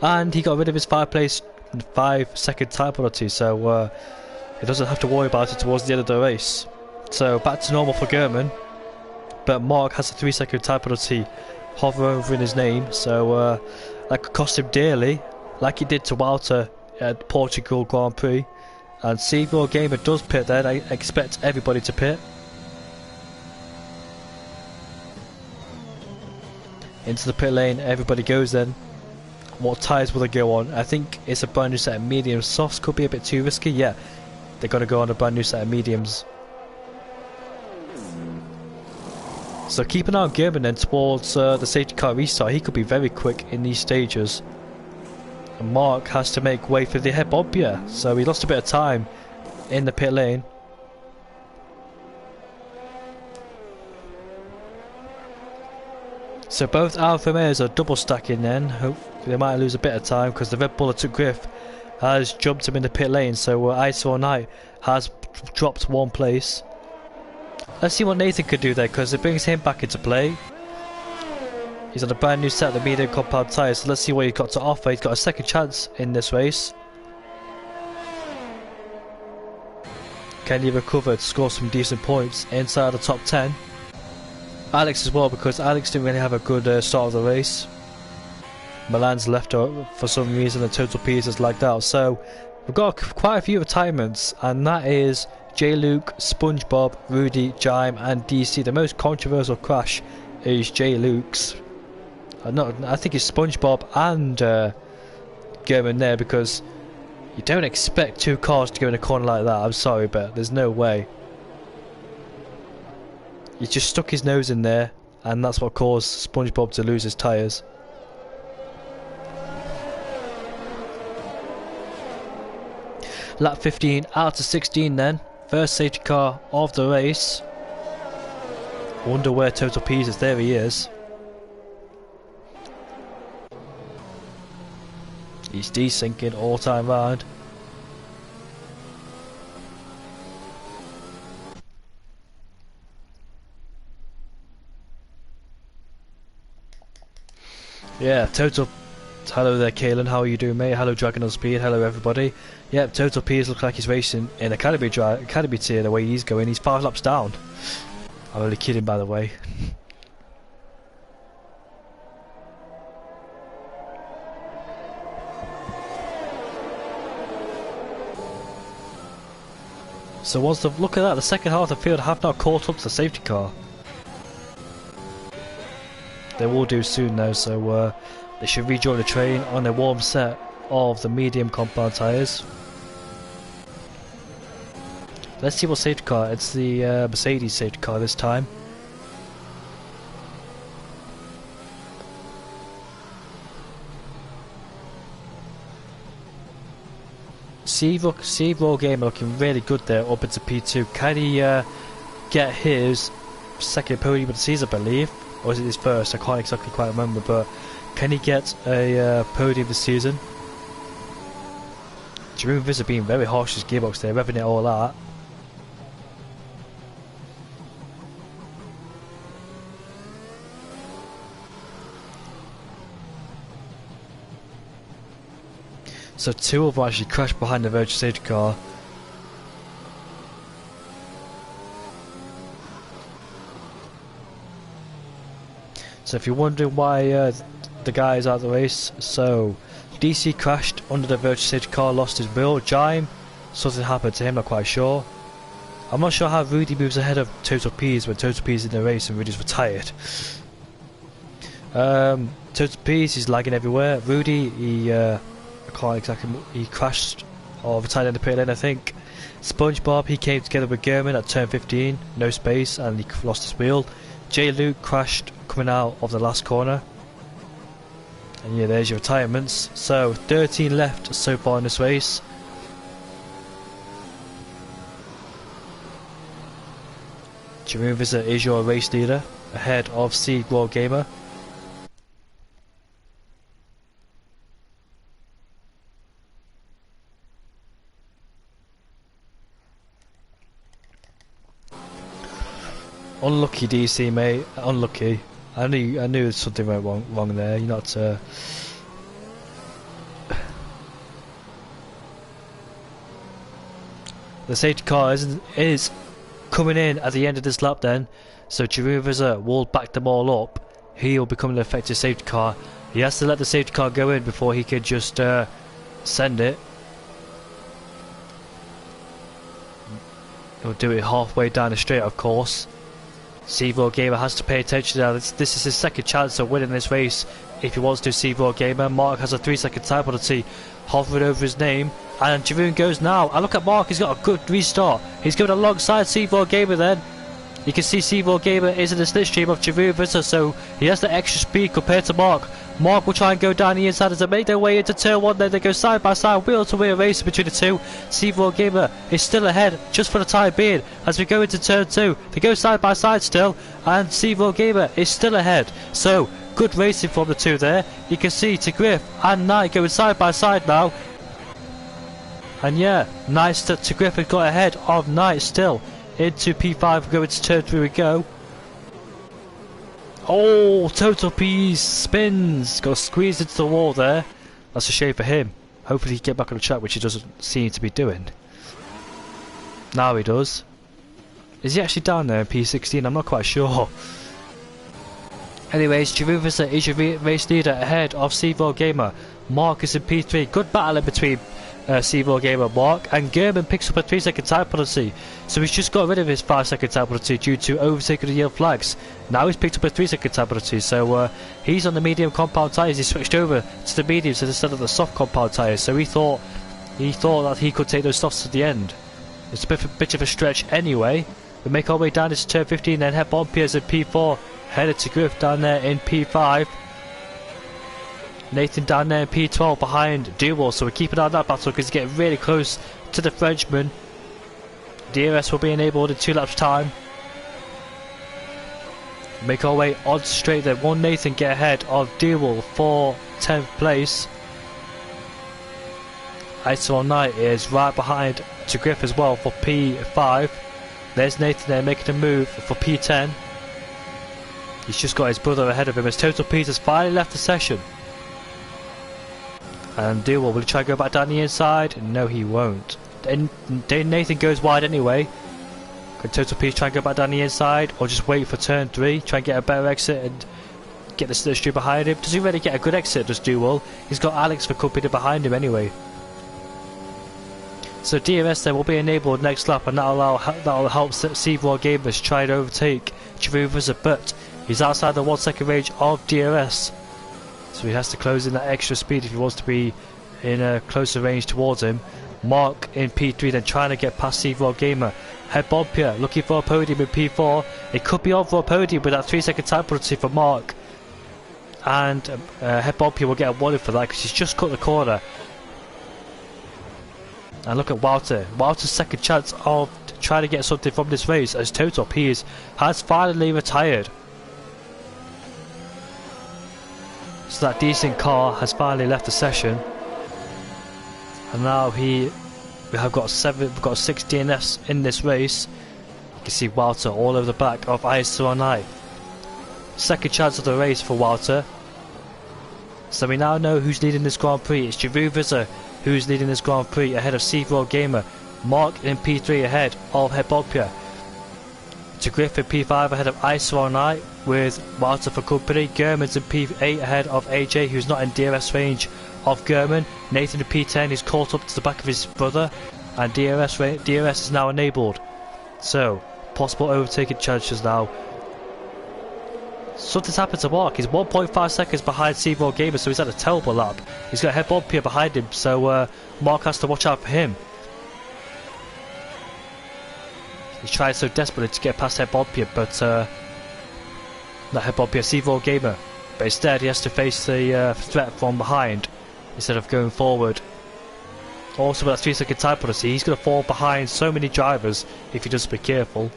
And he got rid of his 5-second time penalty, so he doesn't have to worry about it towards the end of the race. So back to normal for German. But Mark has a 3-second time penalty hover over in his name, so that could cost him dearly, like he did to Walter at Portugal Grand Prix. And Seymour Gamer does pit then. I expect everybody to pit. Into the pit lane, everybody goes then. What tyres will they go on? I think it's a brand new set of mediums. Softs could be a bit too risky. Yeah, they're going to go on a brand new set of mediums. So keep an eye on Gerben then towards the safety car restart. He could be very quick in these stages. Mark has to make way for the head Bobbia, so he lost a bit of time in the pit lane. So both Alfa Romeos are double stacking then. Hope they might lose a bit of time because the Red Bull that took Griff has jumped him in the pit lane, so I4 Knight has dropped one place. Let's see what Nathan could do there, because it brings him back into play. He's on a brand new set of the medium compound tyres, so let's see what he's got to offer. He's got a second chance in this race. Can he recover to score some decent points inside the top 10? Alex as well, because Alex didn't really have a good start of the race. Milan's left for some reason, and Total Peas has lagged out. So we've got quite a few retirements, and that is J Luke, SpongeBob, Rudy, Jime and DC. The most controversial crash is J Luke's. I think it's SpongeBob and German there, because you don't expect two cars to go in a corner like that. I'm sorry, but there's no way. He just stuck his nose in there, and that's what caused SpongeBob to lose his tyres. Lap 15 out of 16 then. First safety car of the race. Wonder where Total Peas is. There he is. He's desyncing all time round. Yeah, Total. Hello there, Kalen. How are you doing, mate? Hello, Dragon on Speed. Hello, everybody. Yep, Total Peas looks like he's racing in Academy tier. The way he's going, he's 5 laps down. I'm only kidding, by the way. So once the look at that, the second half of the field have now caught up to the safety car. They will do soon though, so they should rejoin the train on their warm set of the medium compound tyres. Let's see what safety car. It's the Mercedes safety car this time. Seagull Gamer looking really good there up into P2. Can he get his second podium of the season, I believe? Or is it his first? I can't exactly quite remember, but can he get a podium this season? Jerome Visser being very harsh with his gearbox there, revving it all out. So two of them actually crashed behind the virtual safety car. So if you're wondering why the guy is out of the race, so DC crashed under the virtual safety car, lost his wheel. Jime, something happened to him, not quite sure. I'm not sure how Rudy moves ahead of Total Peas when Total Peas is in the race and Rudy's retired. Total Peas is lagging everywhere. Rudy, he crashed or retired in the pit lane, I think. SpongeBob, he came together with German at turn 15, no space, and he lost his wheel. J Luke crashed coming out of the last corner. And yeah, there's your retirements. So 13 left so far in this race. Jerome Visser is your race leader ahead of Seagull Gamer. Unlucky DC, mate. Unlucky. I knew something went wrong there. You're not. The safety car is coming in at the end of this lap then. So Jerome Visser will back them all up. He'll become an effective safety car. He has to let the safety car go in before he can just send it. He'll do it halfway down the straight, of course. Seagull Gamer has to pay attention now. This is his second chance of winning this race if he wants to. Seagull Gamer. Mark has a 3-second time penalty hovering over his name, and Jeroen goes now. And look at Mark, he's got a good restart. He's going alongside Seagull Gamer then. You can see Seagull Gamer is in the slipstream of Jeroen Visser, so he has the extra speed compared to Mark. Mark will try and go down the inside as they make their way into turn 1. Then they go side by side, wheel to wheel racing between the two. C4 Gamer is still ahead just for the time being as we go into turn 2. They go side by side still, and C4 Gamer is still ahead. So good racing from the two there. You can see to Griff and Knight going side by side now. And yeah, nice that to Griff has got ahead of Knight still. Into P5, going to turn 3 we go. Oh, Total P spins. Got squeezed into the wall there. That's a shame for him. Hopefully he can get back on the track, which he doesn't seem to be doing. Now he does. Is he actually down there in P16? I'm not quite sure. Anyways, Jeruvisa is your race leader ahead of C4 Gamer. Mark is in P3. Good battle in between C4 Gamer Mark, and German picks up a 3-second time penalty. So he's just got rid of his 5-second time penalty due to overtaking the yellow flags. Now he's picked up a 3-second time penalty, so he's on the medium compound tyres. He switched over to the mediums instead of the soft compound tyres, so he thought that he could take those softs to the end. It's a bit of a stretch anyway. We make our way down into turn 15, then head Bompiers in P4, headed to Griff down there in P5. Nathan down there in P12 behind Dual, so we're keeping on that battle because he's getting really close to the Frenchman. DRS will be enabled in 2 laps time. Make our way on straight there. One Nathan get ahead of Dual for 10th place. ISO Knight is right behind to Griff as well for P5. There's Nathan there making a move for P10. He's just got his brother ahead of him as Total Peters finally left the session. And Dual, will he try to go back down the inside? No, he won't. Then Nathan goes wide anyway. Could Total Peace try and go back down the inside, or just wait for turn 3, try and get a better exit and get the slipstream behind him? Does he really get a good exit, does Dual? He's got Alex for company behind him anyway. So DRS then will be enabled next lap, and that'll help C4 Gamers try to overtake Jeruvisa, but he's outside the 1 second range of DRS. So he has to close in that extra speed if he wants to be in a closer range towards him. Mark in P3 then trying to get past C4 Gamer. Head Bompier looking for a podium in P4. It could be on for a podium with that 3-second time penalty for Mark. And Head Bompier will get a warning for that because he's just cut the corner. And look at Walter. Walter's second chance of trying to get something from this race as Total P has finally retired. So that decent car has finally left the session, and now we have got 6 DNFs in this race. You can see Walter all over the back of IS209. Second chance of the race for Walter. So we now know who's leading this Grand Prix. It's Jeruvisa who's leading this Grand Prix ahead of C4 Gamer. Mark in P3 ahead of Head Bompier. To Griff in P5 ahead of IS209 with Walter for company. German's in P8 ahead of AJ, who's not in DRS range of German. Nathan in P10 is caught up to the back of his brother, and DRS is now enabled. So possible overtaking chances now. Something's happened to Mark. He's 1.5 seconds behind C4 Gamer, so he's had a terrible lap. He's got Head Bompier behind him, so Mark has to watch out for him. He's trying so desperately to get past Head Bompier, but not Head Bompier, C4 Gamer. But instead he has to face the threat from behind instead of going forward. Also with that 3-second time penalty, he's going to fall behind so many drivers if he doesn't be careful.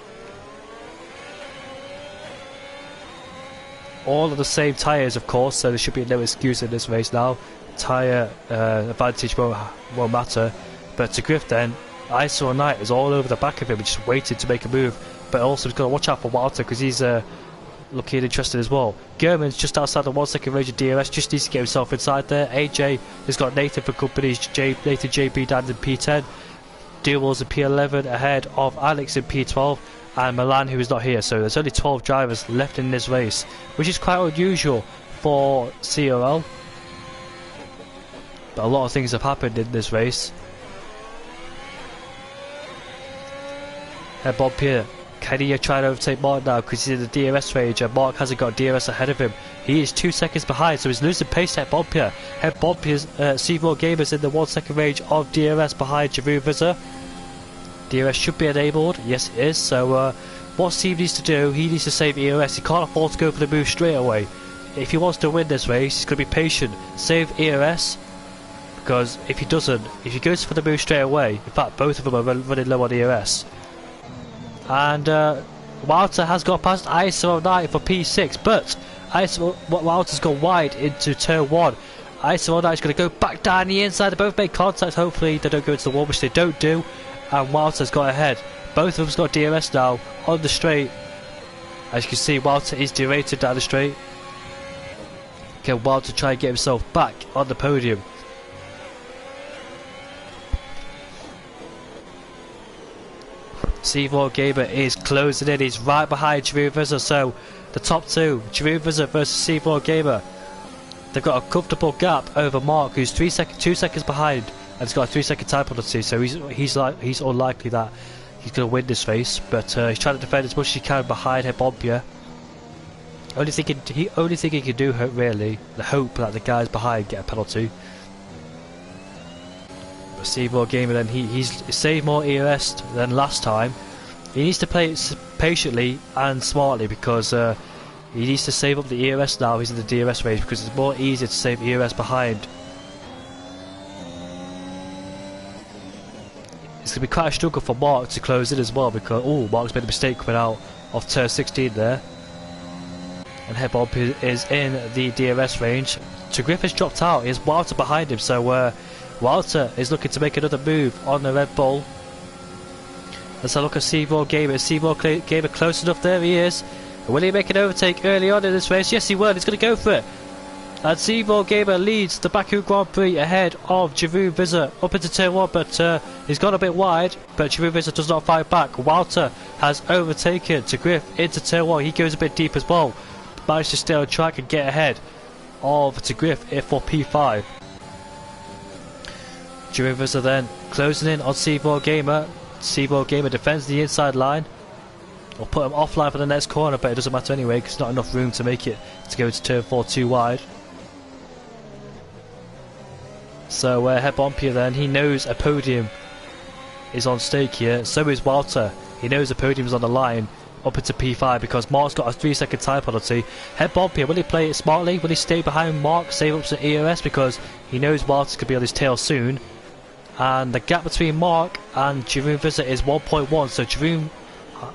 All of the same tyres of course, so there should be no excuse in this race now. Tyre advantage won't matter. But to Griff then, ISO Knight is all over the back of him, just waiting to make a move. But also he's got to watch out for Walter because he's looking interested as well. German's just outside the 1 second range of DRS, just needs to get himself inside there. AJ has got Nathan for company, Nathan JB down in P10. Duals in P11 ahead of Alex in P12 and Milan, who is not here. So there's only 12 drivers left in this race, which is quite unusual for CRL. But a lot of things have happened in this race. Bob Pierre, can he try to overtake Mark now because he's in the DRS range and Mark hasn't got DRS ahead of him? He is 2 seconds behind, so he's losing pace to Bob Pierre. Bob Pierre's C4 Gamers in the 1 second range of DRS behind Jeruvisa. DRS should be enabled, yes it is. So what Steve needs to do, he needs to save EOS. He can't afford to go for the move straight away. if he wants to win this race, he's going to be patient, save ERS, because if he doesn't, if he goes for the move straight away, in fact both of them are running low on ERS. And Walter has got past IS5 for P6, but Walter's gone wide into turn 1. IS5 is going to go back down the inside. They both make contact. Hopefully they don't go into the wall, which they don't do. And Walter's got ahead. Both of them's got DRS now on the straight. As you can see, Walter is derated down the straight. Can Walter try and get himself back on the podium? C4 Gamer is closing in. He's right behind Giroud Vizza. So the top two, Giroud Vizza versus C4 Gamer. They've got a comfortable gap over Mark, who's 2 seconds behind, and he's got a 3-second time penalty. So he's unlikely that he's going to win this race. But he's trying to defend as much as he can behind Hebompier. Only thing he can do, really, the hope that the guys behind get a penalty. But C4 Gamer then he's saved more ERS than last time. He needs to play it patiently and smartly, because he needs to save up the ERS now. He's in the DRS race, because it's more easier to save ERS behind. It's going to be quite a struggle for Mark to close in as well, because Mark's made a mistake coming out of turn 16 there. And Hebomp is in the DRS range. Griff has dropped out. He has Walter behind him, so Walter is looking to make another move on the Red Bull. Let's have a look at C4 Gamer. Is C4 Gamer close enough? There he is. Will he make an overtake early on in this race? Yes, he will. He's going to go for it. And C4 Gamer leads the Baku Grand Prix ahead of Giroud Vizza up into turn 1, but he's gone a bit wide. But Giroud Vizza does not fight back. Walter has overtaken Griff into turn 1. He goes a bit deep as well. Managed to stay on track and get ahead of Griff for P5. Giroud Vizza then closing in on C4 Gamer. C4 Gamer defends the inside line. We'll put him offline for the next corner, but it doesn't matter anyway, because there's not enough room to make it to go into turn 4 too wide. So Hebompier then, he knows a podium is on stake here. So is Walter. He knows the podium is on the line up into P5, because Mark's got a 3-second time penalty. Hebompier, will he play it smartly? Will he stay behind Mark, save up some ERS, because he knows Walter's going to be on his tail soon. And the gap between Mark and Giroud Vizza is 1.1, so Giroud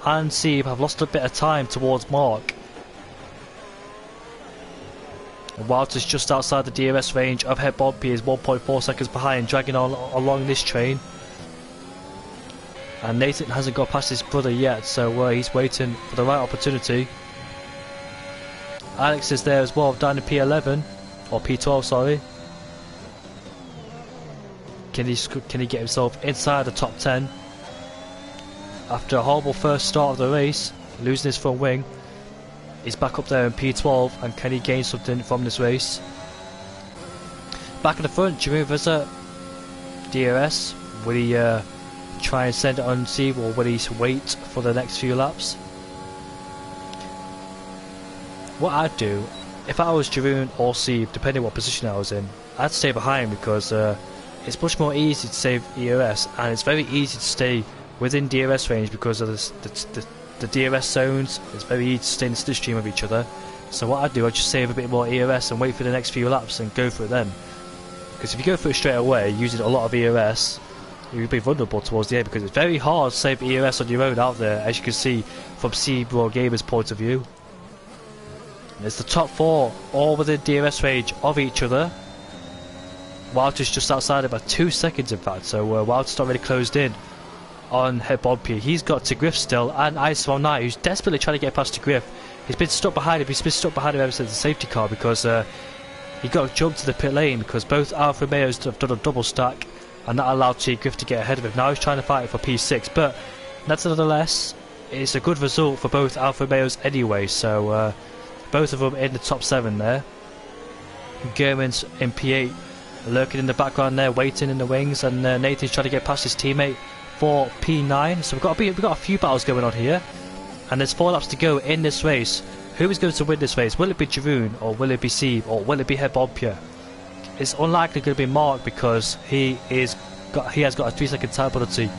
and Seb have lost a bit of time towards Mark. And Walter's just outside the DRS range of Hebompier, is 1.4 seconds behind, dragging on along this train. And Nathan hasn't got past his brother yet, so he's waiting for the right opportunity. Alex is there as well, down in P11, or P12, sorry. Can he get himself inside the top 10? After a horrible first start of the race, losing his front wing, he's back up there in P12, and can he gain something from this race? Back in the front, Giroud Vizza, DRS. Will he try and send it on Seb, or will he wait for the next few laps? What I'd do, if I was Giroud or Seb, depending what position I was in, I'd stay behind, because it's much more easy to save ERS, and it's very easy to stay within DRS range because of the DRS zones. It's very easy to stay in the slipstream of each other. So what I'd do, I'd just save a bit more ERS and wait for the next few laps and go for it then. Because if you go for it straight away using a lot of ERS, you'll be vulnerable towards the end, because it's very hard to save ERS on your own out there, as you can see from C4 Gamer's point of view. And it's the top 4 all within DRS range of each other. Walter's just outside about 2 seconds in fact, so Walter's not really closed in on Hebompier. He's got Griff still, and IS5 who's desperately trying to get past Griff. He's been stuck behind him. He's been stuck behind him ever since the safety car, because he got jumped to the pit lane because both Alfa Romeos have done a double stack, and that allowed Griff to get ahead of him. Now he's trying to fight for P6, but nonetheless, it's a good result for both Alfa Romeos anyway. So both of them in the top 7 there. German's in P8, lurking in the background there, waiting in the wings, and Nathan's trying to get past his teammate for P9. So we've got a few battles going on here, and there's 4 laps to go in this race. Who is going to win this race? Will it be Giroud, or will it be Seb, or will it be Hebompier? It's unlikely going to be Mark, because he has got a 3-second time penalty.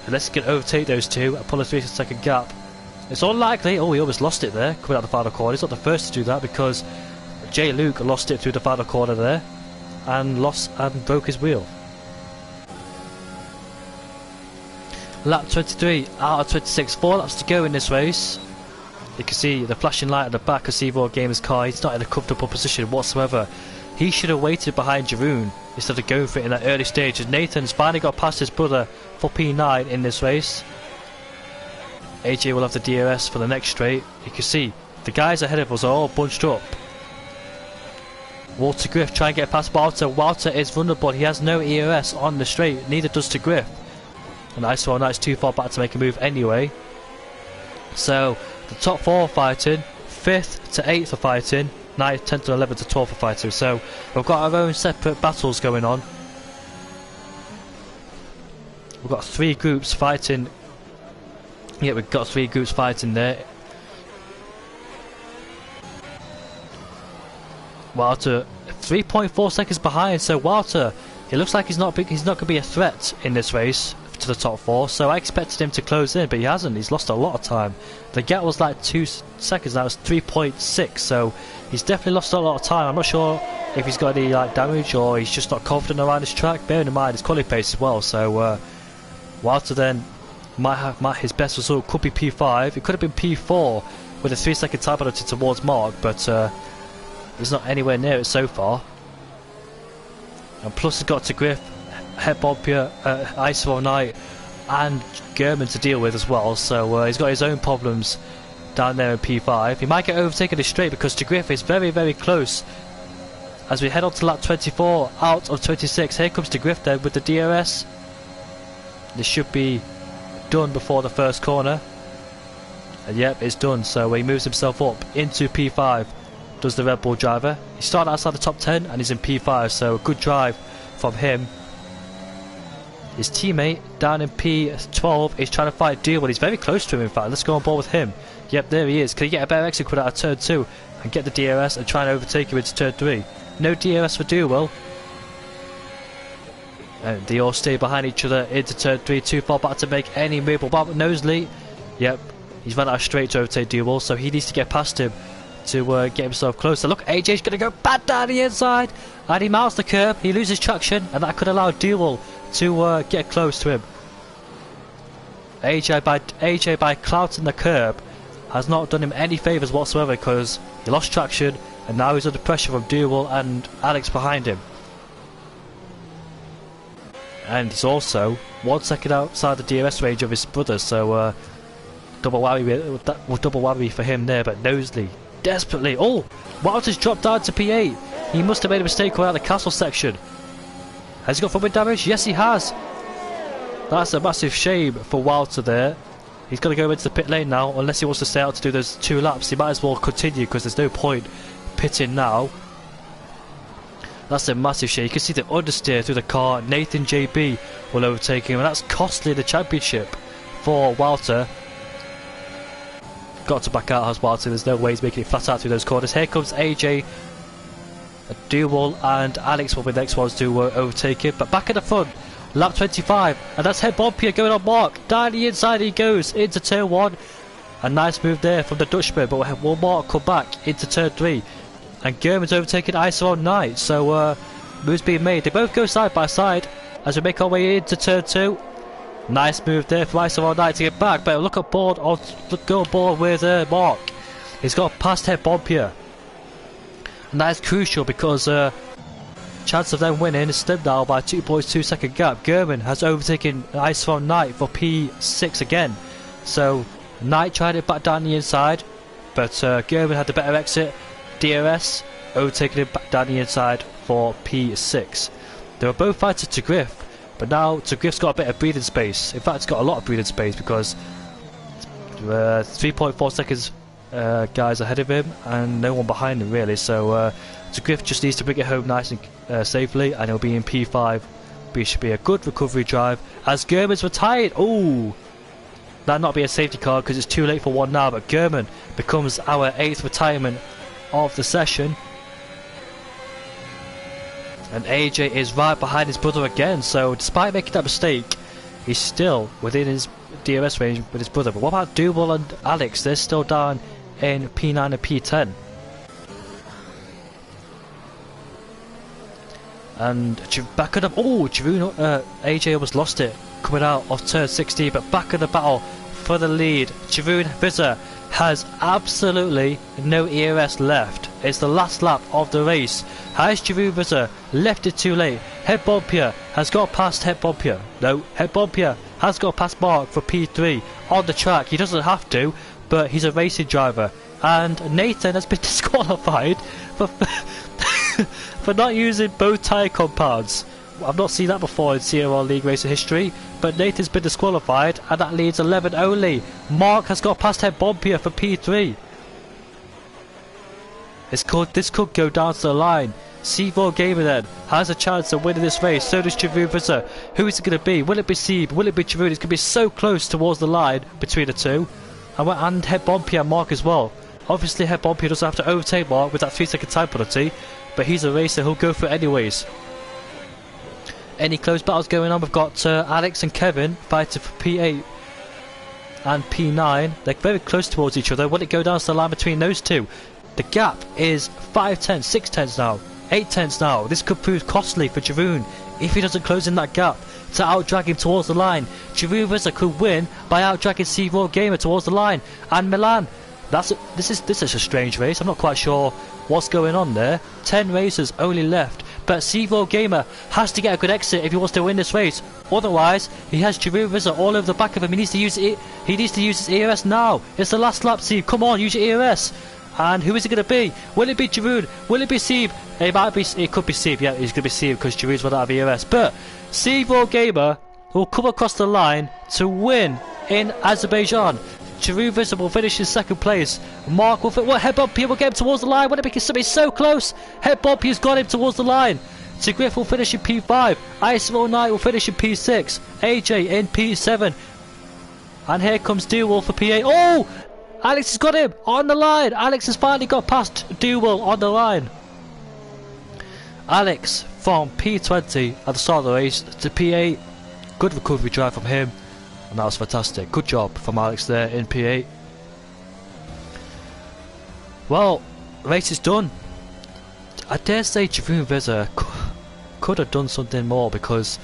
Unless he can overtake those two and pull a 3-second gap. It's unlikely. Oh, he almost lost it there coming out the final corner. He's not the first to do that, because J. Luke lost it through the final corner there and broke his wheel. Lap 23 out of 26, 4 laps to go in this race. You can see the flashing light at the back of Seaboard Gamer's car. He's not in a comfortable position whatsoever. He should have waited behind Jeroen instead of going for it in that early stage. As Nathan's finally got past his brother for P9 in this race. AJ will have the DRS for the next straight. You can see the guys ahead of us are all bunched up. Walter Griff trying to get past Walter. Walter is vulnerable. He has no ERS on the straight. Neither does to Griff. And ISO Knight's too far back to make a move anyway. So the top 4 are fighting. 5th to 8th are fighting. 9th, 10th, and 11th to 12th are fighting. So we've got our own separate battles going on. We've got 3 groups fighting. Yeah, we've got 3 groups fighting there. Walter 3.4 seconds behind, so Walter, it looks like he's not going to be a threat in this race to the top 4, so I expected him to close in, but he hasn't. He's lost a lot of time. The gap was like 2 seconds, now it's 3.6, so he's definitely lost a lot of time. I'm not sure if he's got any damage or he's just not confident around this track. Bearing in mind his quality pace as well, so Walter then his best result could be P5. It could have been P4 with a 3-second time penalty towards Mark, but he's not anywhere near it so far. And plus he's got to Griff, Head Bobbier, ISO Knight and German to deal with as well, so he's got his own problems down there in P5. He might get overtaken this straight because to Griff is very, very close. As we head on to lap 24 out of 26, here comes to Griff then with the DRS. This should be done before the first corner. And yep, it's done, so he moves himself up into P5. Does the Red Bull driver. He started outside the top 10 and he's in P5, so a good drive from him. His teammate down in P12 is trying to fight Dealwell. He's very close to him, in fact. Let's go on board with him. Yep, there he is. Can he get a better exit out of turn 2 and get the DRS and try and overtake him into turn 3? No DRS for Dealwell. And they all stay behind each other into turn 3, too far back to make any move. But Knowsley, yep, he's run out straight to overtake Dealwell, so he needs to get past him to get himself closer. Look, AJ's going to go bad down the inside, and he mounts the curb. He loses traction, and that could allow Dealwell to get close to him. AJ by clouting the curb has not done him any favours whatsoever, because he lost traction, and now he's under pressure from Dealwell and Alex behind him. And he's also 1 second outside the DRS range of his brother, so double whammy for him there. But Knowsley desperately, Walter's dropped down to P8. He must have made a mistake going out the castle section. Has he got front wing damage? Yes, he has. That's a massive shame for Walter there. He's got to go into the pit lane now, unless he wants to stay out to do those 2 laps. He might as well continue because there's no point pitting now. That's a massive shame. You can see the understeer through the car. Nathan JB will overtake him, and that's costly in the championship for Walter. Got to back out, has Walter. There's no way he's making it flat out through those corners. Here comes AJ, Dealwell and Alex will be the next ones to overtake him. But back at the front, lap 25, and that's Head Bobbier going on Mark. Down the inside he goes into turn 1. A nice move there from the Dutchman, but will Mark come back into turn 3? And German's overtaking ISO Knight, so moves being made. They both go side by side as we make our way into turn 2. Nice move there from ISO Knight to get back, but go on board with Mark. He's got past Head Bobbier. And that is crucial because chance of them winning is slimmed now by 2.2 second gap. German has overtaken ISO Knight for P6 again. So Knight tried it back down the inside, but German had the better exit. DRS overtaking him back down the inside for P6. They were both fighting to Griff, but now to Griff's got a bit of breathing space. In fact, he's got a lot of breathing space because 3.4 seconds guys ahead of him and no one behind him really. So to Griff just needs to bring it home nice and safely, and he'll be in P5. But it should be a good recovery drive as German's retired. That'll not be a safety car because it's too late for one now, but German becomes our 8th retirement of the session. And AJ is right behind his brother again, so despite making that mistake, he's still within his DRS range with his brother. But what about Dealwell and Alex? They're still down in P9 and P10. And back of the... Oh, AJ almost lost it coming out of turn 16, but back of the battle for the lead. Jeroen Visser has absolutely no ERS left. It's the last lap of the race. Has Jeroen Visser left it too late? Head Bompier has got past Head Bompier. No, Head Bompier has got past Mark for P3 on the track. He doesn't have to, but he's a racing driver. And Nathan has been disqualified for for not using both tyre compounds. I've not seen that before in CRL League Racing history, but Nathan's been disqualified, and that leaves 11 only. Mark has got past Head Bompier for P3. This could go down to the line. C4 Gamer then has a chance of winning this race. So does Jeroen Visser. Who is it going to be? Will it be Sieb? Will it be Jeroen? It's going to be so close towards the line between the two. And Head Bompier and Mark as well. Obviously Head Bompier doesn't have to overtake Mark with that 3-second time penalty, but he's a racer, he'll go for it anyways. Any close battles going on? We've got Alex and Kevin fighting for P8 and P9. They're very close towards each other. Will it go down to the line between those two? The gap is 5 tenths, 6 tenths now, 8 tenths now. This could prove costly for Jeroen if he doesn't close in that gap to out-drag him towards the line. Jeroen Visser could win by out-dragging C4 Gamer towards the line. And Milan. This is a strange race. I'm not quite sure what's going on there. 10 racers only left, but C4 Gamer has to get a good exit if he wants to win this race. Otherwise, he has Jeroen Visser all over the back of him. He needs to use it. He needs to use his ERS now. It's the last lap, Sieb. Come on, use your ERS. And who is it going to be? Will it be Jeroen? Will it be Sieb? It might be. It could be Sieb. Yeah, it's going to be Sieb because Jeroen's run out of ERS. But C4 Gamer will come across the line to win in Azerbaijan. Jeroen Visser will finish in second place. Mark will Head Bompier will get him towards the line. Will it be so close? Head Bompier's got him towards the line. Griff will finish in P5. IS9 will finish in P6. AJ in P7. And here comes Dewell for P8. Oh! Alex has got him on the line. Alex has finally got past Dewell on the line. Alex from P20 at the start of the race to P8. Good recovery drive from him. And that was fantastic. Good job from Alex there in P8. Well, race is done. I dare say Jeroen Visser could have done something more, because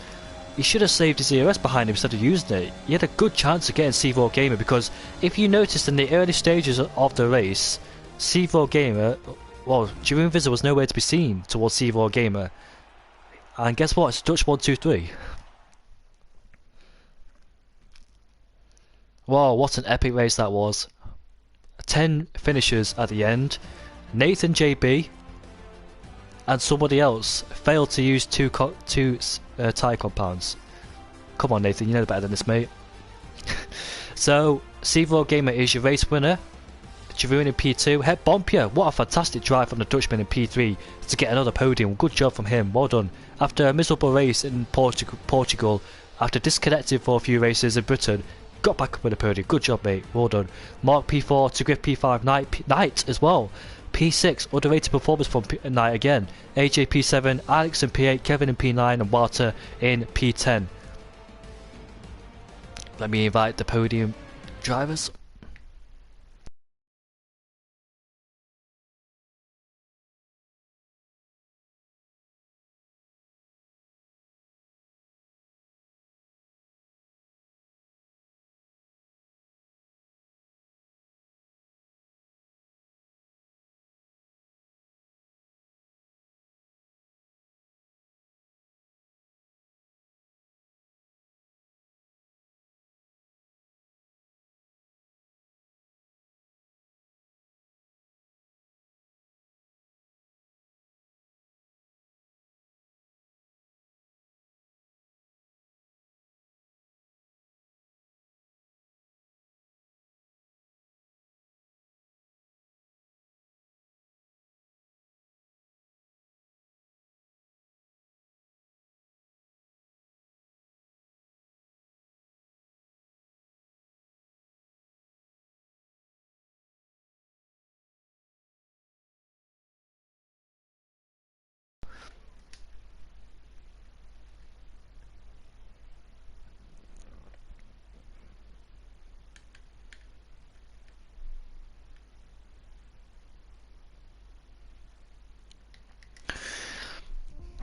he should have saved his ERS behind him instead of using it. He had a good chance of getting C4 Gamer, because if you noticed in the early stages of the race, C4 Gamer, well, Jeroen Visser was nowhere to be seen towards C4 Gamer. And guess what? It's Dutch 1-2-3. Wow, what an epic race that was. 10 finishers at the end. Nathan JB and somebody else failed to use two tyre compounds. Come on Nathan, you know better than this, mate. So, C4 Gamer is your race winner. Jeroen in P2. Head Bompier, what a fantastic drive from the Dutchman in P3 to get another podium. Good job from him, well done. After a miserable race in Portugal, after disconnecting for a few races in Britain, got back up with a podium. Good job, mate. Well done. Mark P4 to Griff P5. Knight as well. P6. Underrated performance from Knight again. AJ P7. Alex in P8. Kevin in P9. And Walter in P10. Let me invite the podium drivers.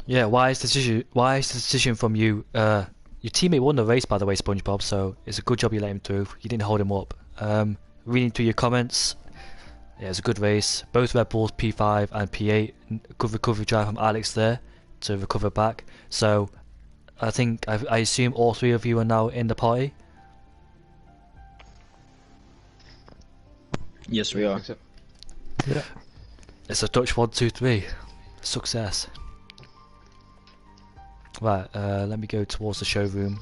Yeah, wise decision from you. Your teammate won the race, by the way, SpongeBob. So it's a good job you let him through. You didn't hold him up. Reading through your comments, yeah, it's a good race. Both Red Bulls P5 and P8. Good recovery drive from Alex there to recover back. So I think I assume all three of you are now in the party. Yes, we are. So. Yeah. It's a Dutch 1, 2, 3. Success. Right, let me go towards the showroom.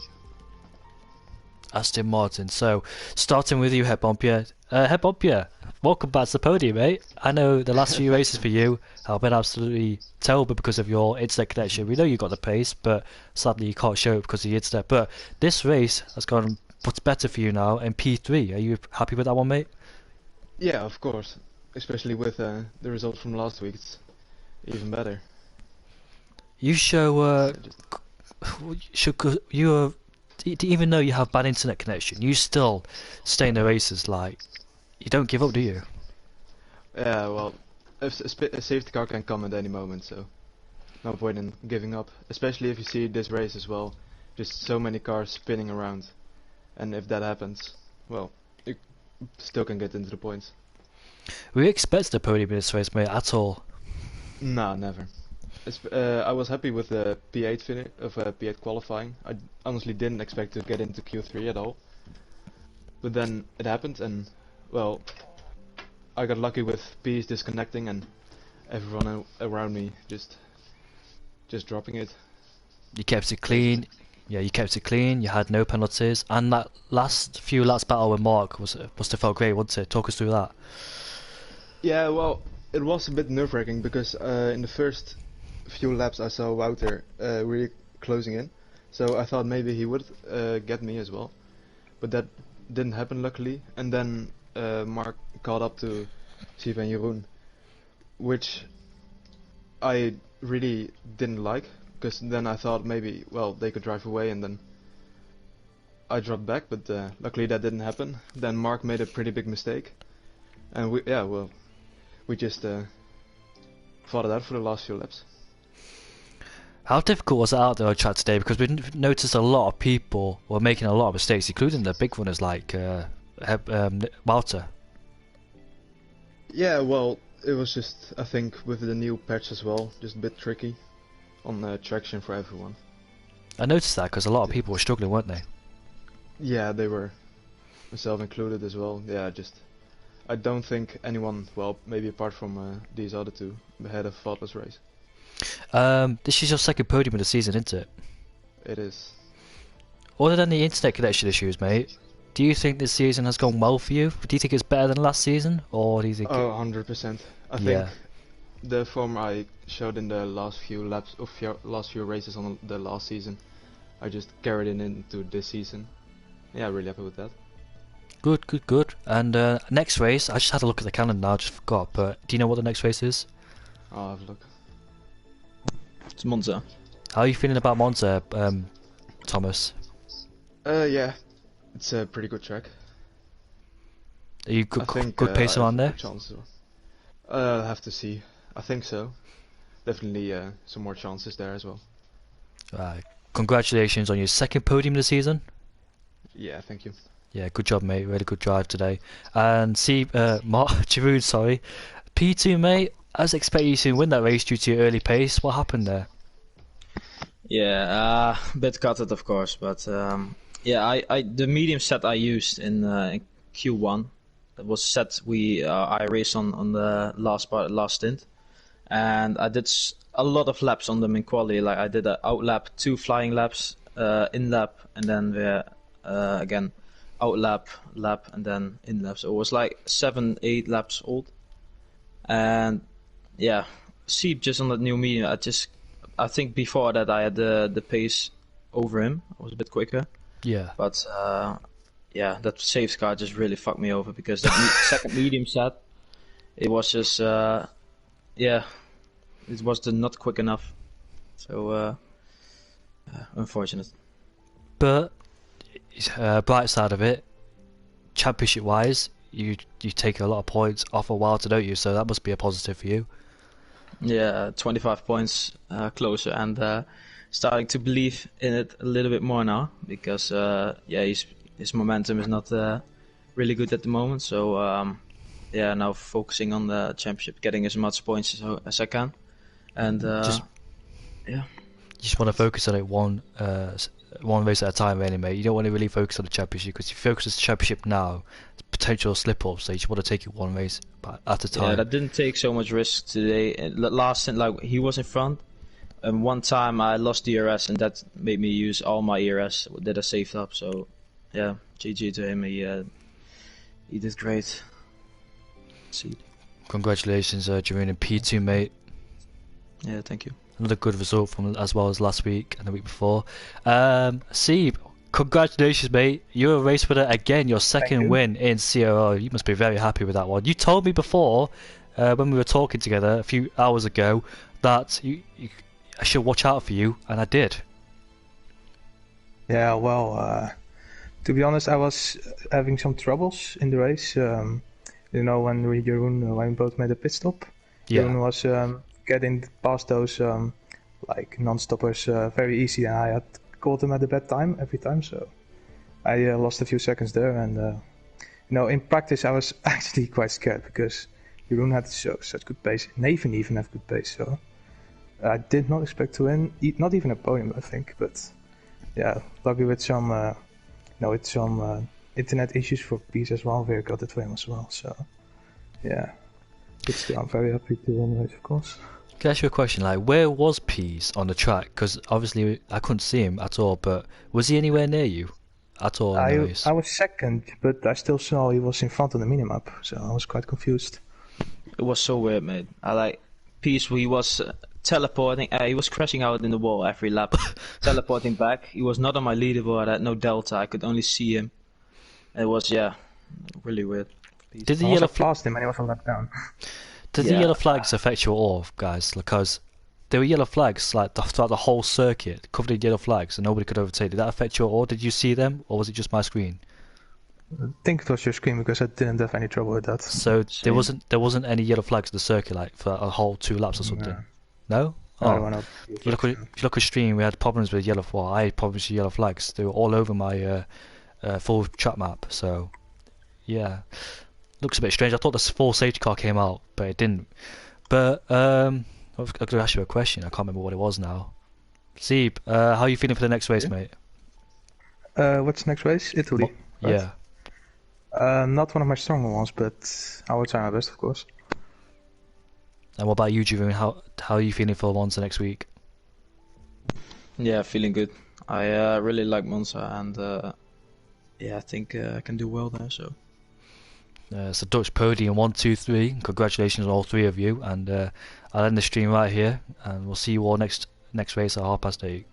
Aston Martin. So, starting with you, Headbumpier. Headbumpier, welcome back to the podium, mate. I know the last few races for you have been absolutely terrible because of your internet connection. We know you got the pace, but sadly you can't show it because of the internet. But this race has gone much better for you now in P3. Are you happy with that one, mate? Yeah, of course. Especially with the results from last week, it's even better. You show, even though you have bad internet connection, you still stay in the races. Like, you don't give up, do you? Yeah, well, a safety car can come at any moment, so no point in giving up. Especially if you see this race as well, just so many cars spinning around, and if that happens, well, you still can get into the points. Were you expecting a podium in this race, mate, at all? Nah, never. I was happy with the P8 finish of P8 qualifying. I honestly didn't expect to get into Q3 at all. But then it happened, and well, I got lucky with P's disconnecting and everyone around me just dropping it. You kept it clean. Yeah, you kept it clean. You had no penalties, and that last few laps battle with Mark must have felt great, wasn't it? Talk us through that. Yeah, well, it was a bit nerve-wracking because in the first few laps I saw Wouter really closing in, so I thought maybe he would get me as well, but that didn't happen luckily. And then Mark caught up to Siv and Jeroen, which I really didn't like, because then I thought maybe, well, they could drive away, and then I dropped back, but luckily that didn't happen. Then Mark made a pretty big mistake, and we just fought it out for the last few laps. How difficult was it out there on track today? Because we noticed a lot of people were making a lot of mistakes, including the big runners like Wouter. Yeah, well, it was just, I think, with the new patch as well, just a bit tricky on traction for everyone. I noticed that because a lot of people were struggling, weren't they? Yeah, they were, myself included as well. Yeah, I don't think anyone, well, maybe apart from these other two, had a faultless race. This is your second podium of the season, isn't it? It is. Other than the internet connection issues, mate, do you think this season has gone well for you? Do you think it's better than last season, or do you think? Oh, 100%. I think the form I showed in the last few laps of last few races on the last season, I just carried it into this season. Yeah, really happy with that. Good, good, good. And next race, I just had a look at the calendar now, I just forgot, but do you know what the next race is? I'll have a look. It's Monza. How are you feeling about Monza, Thomas? Yeah, it's a pretty good track. Are you good pace around there? I'll have to see. I think so. Definitely some more chances there as well. Congratulations on your second podium of the season. Yeah, thank you. Yeah, good job, mate. Really good drive today. And see, Jeroen, sorry. P2, mate, I was expecting you to win that race due to your early pace. What happened there? Yeah, a bit gutted, of course, but yeah, the medium set I used in Q1, that was set I raced on the last stint, and I did a lot of laps on them in quali. Like I did an out lap, 2 flying laps, in lap, and then again out lap, and then in lap. So it was like 7-8 laps old, and yeah, see, just on that new medium, I think before that I had the pace over him. I was a bit quicker. Yeah. But yeah, that safety car just really fucked me over because that second medium set, it was just yeah, it was not quick enough. So unfortunate. But bright side of it, championship wise, you take a lot of points off a while, don't you? So that must be a positive for you. Yeah, 25 points closer, and starting to believe in it a little bit more now because yeah, his momentum is not really good at the moment. So yeah, now focusing on the championship, getting as much points as I can, and yeah. You just want to focus on it one race at a time, really, mate. You don't want to really focus on the championship because if you focus on the championship now, it's potential slip-up. So you just want to take it one race at a time. Yeah, that didn't take so much risk today. Last stint, like he was in front, and one time I lost the ERS, and that made me use all my ERS that I saved up. So yeah, GG to him. He did great. See. Congratulations, Jermaine, in P2, mate. Yeah, thank you. Another good result from as well as last week and the week before. Sieb, congratulations, mate. You're a race winner again. Your second win in CRO. You must be very happy with that one. You told me before, when we were talking together a few hours ago, that I should watch out for you, and I did. Yeah, well, to be honest, I was having some troubles in the race. You know, when Jeroen, when we both made a pit stop, Jeroen was getting past those like non-stoppers very easy, and I had caught them at a bad time every time, so I lost a few seconds there. And you know, in practice I was actually quite scared because Jeroen had such good pace. Nathan even had good pace, so I did not expect to win, not even a podium, I think. But yeah, lucky with some internet issues for Peace as well, we got it win as well. So yeah, but still, I'm very happy to win the race, of course. Can I ask you a question? Like, where was Pease on the track? Because obviously I couldn't see him at all, but was he anywhere near you at all in the race? I was second, but I still saw he was in front on the minimap, so I was quite confused. It was so weird, mate. I like Peace. He was teleporting. He was crashing out in the wall every lap, teleporting back. He was not on my leaderboard. I had no delta. I could only see him. It was really weird. Did the yellow past him and he was a lap down? Did the yellow flags affect you at all, guys? Because there were yellow flags like throughout the whole circuit, covered in yellow flags, and nobody could overtake. Did that affect you at all? Did you see them, or was it just my screen? I think it was your screen because I didn't have any trouble with that. So there wasn't any yellow flags in the circuit like for a whole 2 laps or something. No? Oh, if you look at stream, we had problems with yellow. Well, I had problems with yellow flags. They were all over my full chat map. So yeah. Looks a bit strange. I thought the full safety car came out, but it didn't. But I'm going to ask you a question. I can't remember what it was now. Sieb, how are you feeling for the next race, mate? What's the next race? Italy. Right? Yeah. Not one of my stronger ones, but I will try my best, of course. And what about you, Julian? How are you feeling for Monza next week? Yeah, feeling good. I really like Monza, and yeah, I think I can do well there. So. It's a Dutch podium 1, 2, 3. Congratulations on all 3 of you, and I'll end the stream right here, and we'll see you all next race at 8:30.